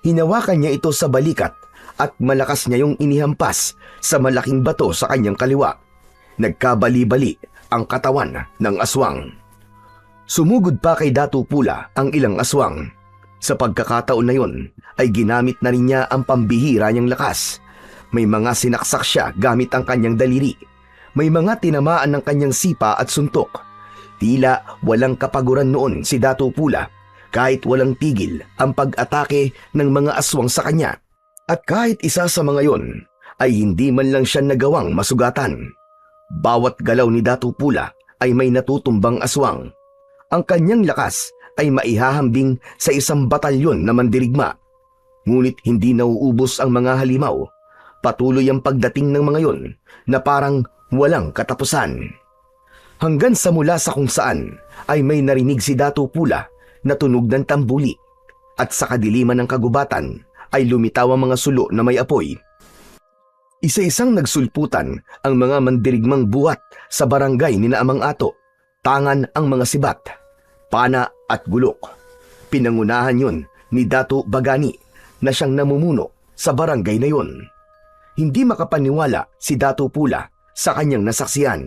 Hinawakan niya ito sa balikat at malakas niya yung inihampas sa malaking bato sa kanyang kaliwa. Nagkabali-bali ang katawan ng aswang. Sumugod pa kay Dato Pula ang ilang aswang. Sa pagkakataon na yon ay ginamit na rin niya ang pambihira niyang lakas. May mga sinaksak siya gamit ang kanyang daliri. May mga tinamaan ng kanyang sipa at suntok. Tila walang kapaguran noon si Dato Pula kahit walang tigil ang pag-atake ng mga aswang sa kanya. At kahit isa sa mga yon ay hindi man lang siya nagawang masugatan. Bawat galaw ni Datu Pula ay may natutumbang aswang. Ang kanyang lakas ay maihahambing sa isang batalyon na mandirigma. Ngunit hindi nauubos ang mga halimaw. Patuloy ang pagdating ng mga yon na parang walang katapusan. Hanggang sa mula sa kung saan ay may narinig si Datu Pula na tunog ng tambuli. At sa kadiliman ng kagubatan ay lumitaw ang mga sulo na may apoy. Isa-isang nagsulputan ang mga mandirigmang buhat sa barangay ni Amang Ato. Tangan ang mga sibat, pana at gulok. Pinangunahan yun ni Datu Bagani na siyang namumuno sa barangay na yun. Hindi makapaniwala si Datu Pula sa kanyang nasaksiyan.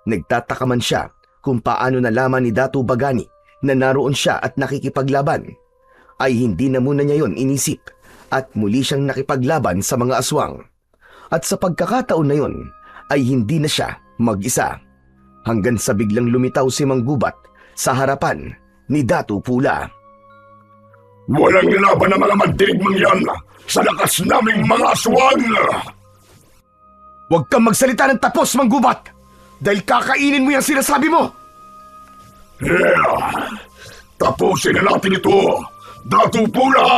Nagtataka man siya kung paano nalaman ni Datu Bagani na naroon siya at nakikipaglaban. Ay hindi na muna niya yon inisip at muli siyang nakipaglaban sa mga aswang. At sa pagkakataon na yon ay hindi na siya mag-isa. Hanggang sa biglang lumitaw si Manggubat sa harapan ni Datu Pula. Walang laban ng mga mandirigmang yan sa lakas naming mga aswang! Huwag kang magsalita ng tapos, Manggubat! Dahil kakainin mo yung sinasabi mo! Yeah! Tapusin na natin ito! Datu Pula!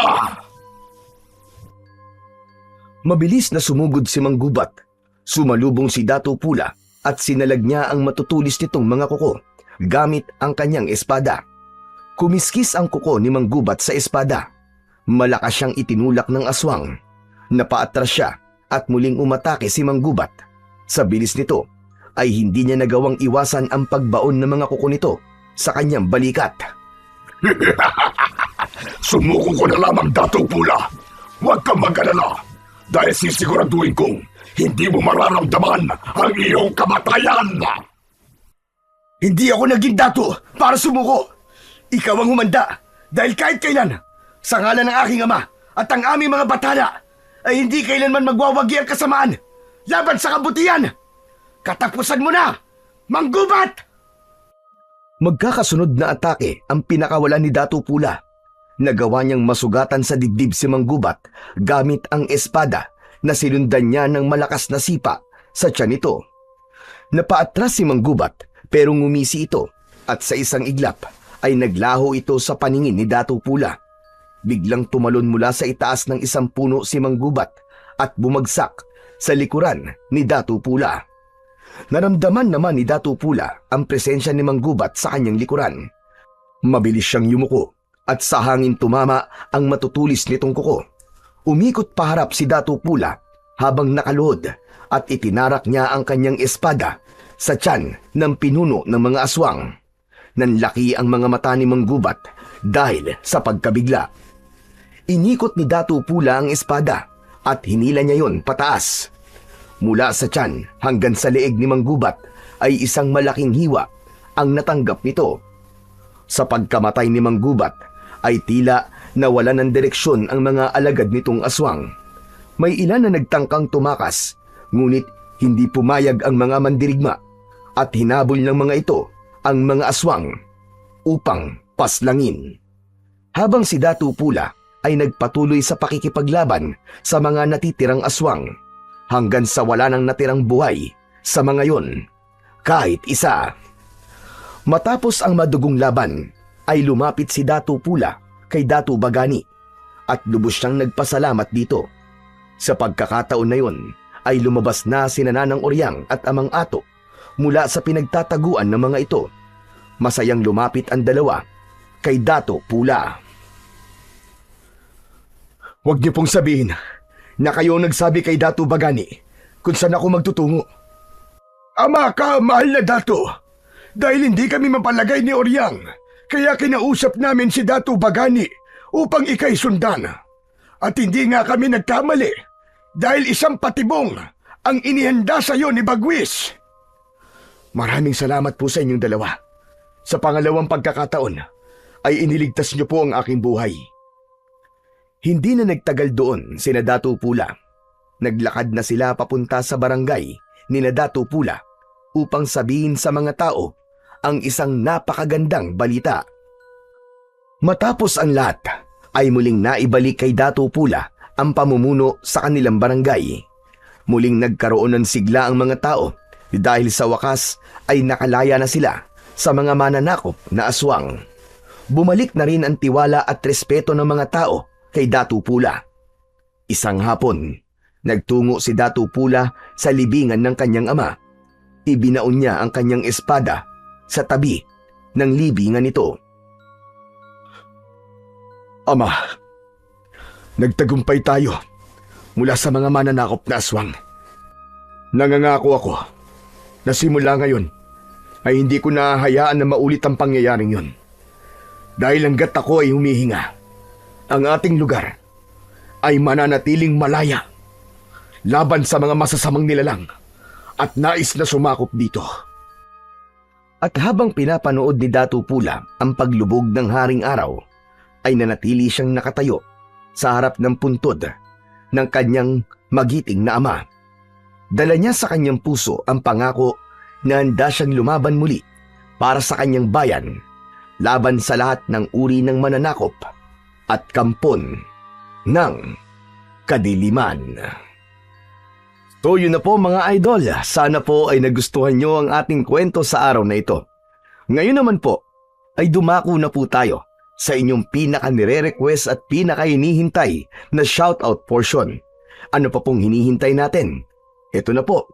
Mabilis na sumugod si Manggubat. Sumalubong si Datu Pula at sinalag niya ang matutulis nitong mga kuko gamit ang kanyang espada. Kumiskis ang kuko ni Manggubat sa espada. Malakas siyang itinulak ng aswang. Napaatras siya at muling umatake si Manggubat. Sa bilis nito ay hindi niya nagawang iwasan ang pagbaon ng mga kuko nito sa kanyang balikat. Sumuko ko na lamang, Datu Pula. Huwag kang mag-alala dahil sisiguraduhin kong hindi mo mararamdaman ang iyong kamatayan. Hindi ako naging dato para sumuko. Ikaw ang humanda dahil kahit kailan, sa ngalan ng aking ama at ang aming mga batala, ay hindi kailanman magwawagi ang kasamaan laban sa kabutihan. Katapusan mo na, Manggubat! Magkakasunod na atake ang pinakawalan ni Datu Pula. Nagawa niyang masugatan sa dibdib si Manggubat gamit ang espada na sinundan niya ng malakas na sipa sa tiyan nito. Napaatras si Manggubat pero ngumisi ito at sa isang iglap ay naglaho ito sa paningin ni Datu Pula. Biglang tumalon mula sa itaas ng isang puno si Manggubat at bumagsak sa likuran ni Datu Pula. Naramdaman naman ni Datu Pula ang presensya ni Manggubat sa kanyang likuran. Mabilis siyang yumuko at sa hangin tumama ang matutulis nitong kuko. Umikot paharap si Datu Pula habang nakaluhod at itinarak niya ang kanyang espada sa tiyan ng pinuno ng mga aswang. Nanlaki ang mga mata ni Manggubat dahil sa pagkabigla. Inikot ni Datu Pula ang espada at hinila niya yon pataas. Mula sa tiyan hanggang sa leeg ni Manggubat ay isang malaking hiwa ang natanggap nito. Sa pagkamatay ni Manggubat ay tila nawala ng direksyon ang mga alagad nitong aswang. May ilan na nagtangkang tumakas, ngunit hindi pumayag ang mga mandirigma at hinabol ng mga ito ang mga aswang upang paslangin. Habang si Datu Pula ay nagpatuloy sa pakikipaglaban sa mga natitirang aswang hanggang sa wala nang natirang buhay sa mga yon, kahit isa. Matapos ang madugong laban, ay lumapit si Datu Pula kay Datu Bagani at lubos siyang nagpasalamat dito. Sa pagkakataon na yon, ay lumabas na si Nanang Oryang at Amang Ato mula sa pinagtataguan ng mga ito. Masayang lumapit ang dalawa kay Datu Pula. Huwag niyo pong sabihin na kayo nagsabi kay Datu Bagani kung saan ako magtutungo. Ama ka, mahal na Datu. Dahil hindi kami mapalagay ni Oryang, kaya kinausap namin si Datu Bagani upang ikay sundan. At hindi nga kami nagkamali dahil isang patibong ang inihanda sa iyo ni Bagwis. Maraming salamat po sa inyong dalawa. Sa pangalawang pagkakataon ay iniligtas niyo po ang aking buhay. Hindi na nagtagal doon sina Datu Pula. Naglakad na sila papunta sa barangay ni Datu Pula upang sabihin sa mga tao ang isang napakagandang balita. Matapos ang lahat, ay muling naibalik kay Datu Pula ang pamumuno sa kanilang barangay. Muling nagkaroon ng sigla ang mga tao dahil sa wakas ay nakalaya na sila sa mga mananakop na aswang. Bumalik na rin ang tiwala at respeto ng mga tao kay Datu Pula. Isang hapon, nagtungo si Datu Pula sa libingan ng kanyang ama. Ibinaon niya ang kanyang espada sa tabi ng libingan nito. Ama, nagtagumpay tayo mula sa mga mananakop na aswang. Nangangako ako na simula ngayon ay hindi ko nahahayaan na maulit ang pangyayaring yun. Dahil hanggat ako ay humihinga, ang ating lugar ay mananatiling malaya laban sa mga masasamang nilalang at nais na sumakop dito. At habang pinapanood ni Datu Pula ang paglubog ng haring araw, ay nanatili siyang nakatayo sa harap ng puntod ng kanyang magiting na ama. Dala niya sa kanyang puso ang pangako na handa siyang lumaban muli para sa kanyang bayan, laban sa lahat ng uri ng mananakop at kampon ng kadiliman. So yun na po mga idol, sana po ay nagustuhan nyo ang ating kwento sa araw na ito. Ngayon naman po ay dumako na po tayo sa inyong pinaka-nire-request at pinaka-hinihintay na shoutout portion. Ano pa pong hinihintay natin? Ito na po.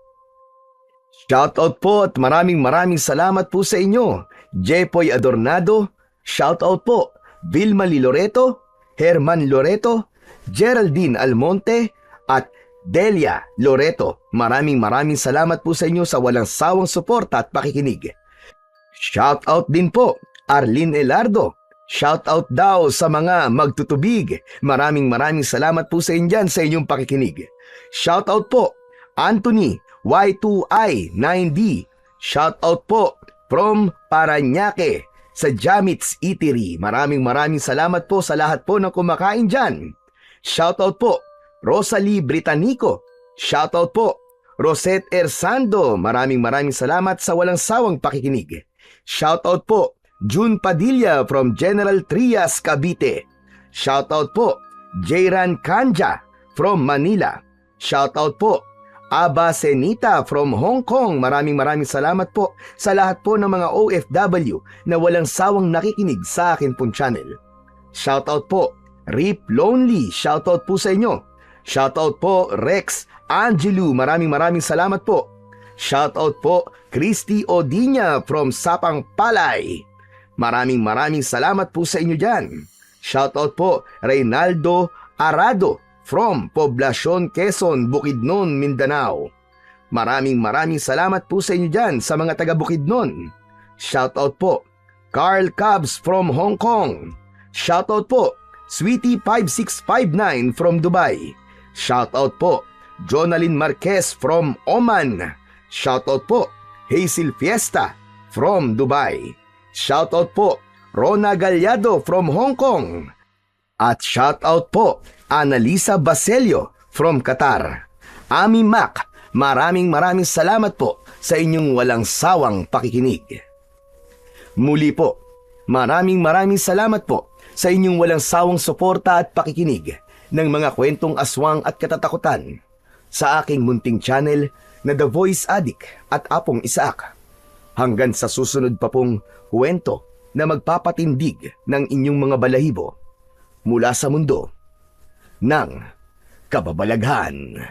Shoutout po at maraming salamat po sa inyo. Jepoy Adornado, shoutout po. Vilma Loreto, Herman Loreto, Geraldine Almonte at Delia Loreto. Maraming salamat po sa inyo sa walang sawang suporta at pakikinig. Shoutout din po Arlene Elardo. Shoutout daw sa mga magtutubig. Maraming salamat po sa inyo dyan sa inyong pakikinig. Shoutout po Anthony Y2I9D. Shoutout po from Paranaque sa Jamit's Eatery. Maraming salamat po sa lahat po ng kumakain dyan. Shoutout po Rosalie Britannico. Shoutout po Rosette Ersando. Maraming salamat sa walang sawang pakikinig. Shoutout po June Padilla from General Trias, Cavite. Shoutout po Jairan Kanja from Manila. Shoutout po Aba Senita from Hong Kong. Maraming salamat po sa lahat po ng mga OFW na walang sawang nakikinig sa akin pong channel. Shoutout po Rip Lonely. Shoutout po sa inyo. Shoutout po Rex Angelu. Maraming salamat po. Shoutout po Christy Odinya from Sapang Palay. Maraming salamat po sa inyo dyan. Shoutout po Reynaldo Arado from Poblacion, Quezon, Bukidnon, Mindanao. Maraming salamat po sa inyo dyan sa mga taga Bukidnon. Shoutout po Carl Cabs from Hong Kong. Shoutout po Sweetie 5659 from Dubai. Shoutout po Jonalyn Marquez from Oman. Shoutout po Hazel Fiesta from Dubai. Shoutout po Rona Galyado from Hong Kong. At shoutout po Annalisa Baselio from Qatar. Ami Mac, maraming salamat po sa inyong walang sawang pakikinig. Muli po, maraming salamat po sa inyong walang sawang suporta at pakikinig ng mga kwentong aswang at katatakutan sa aking munting channel na The Voice Addict at Apong Isaac. Hanggang sa susunod pa pong kwento na magpapatindig ng inyong mga balahibo mula sa mundo ng kababalaghan.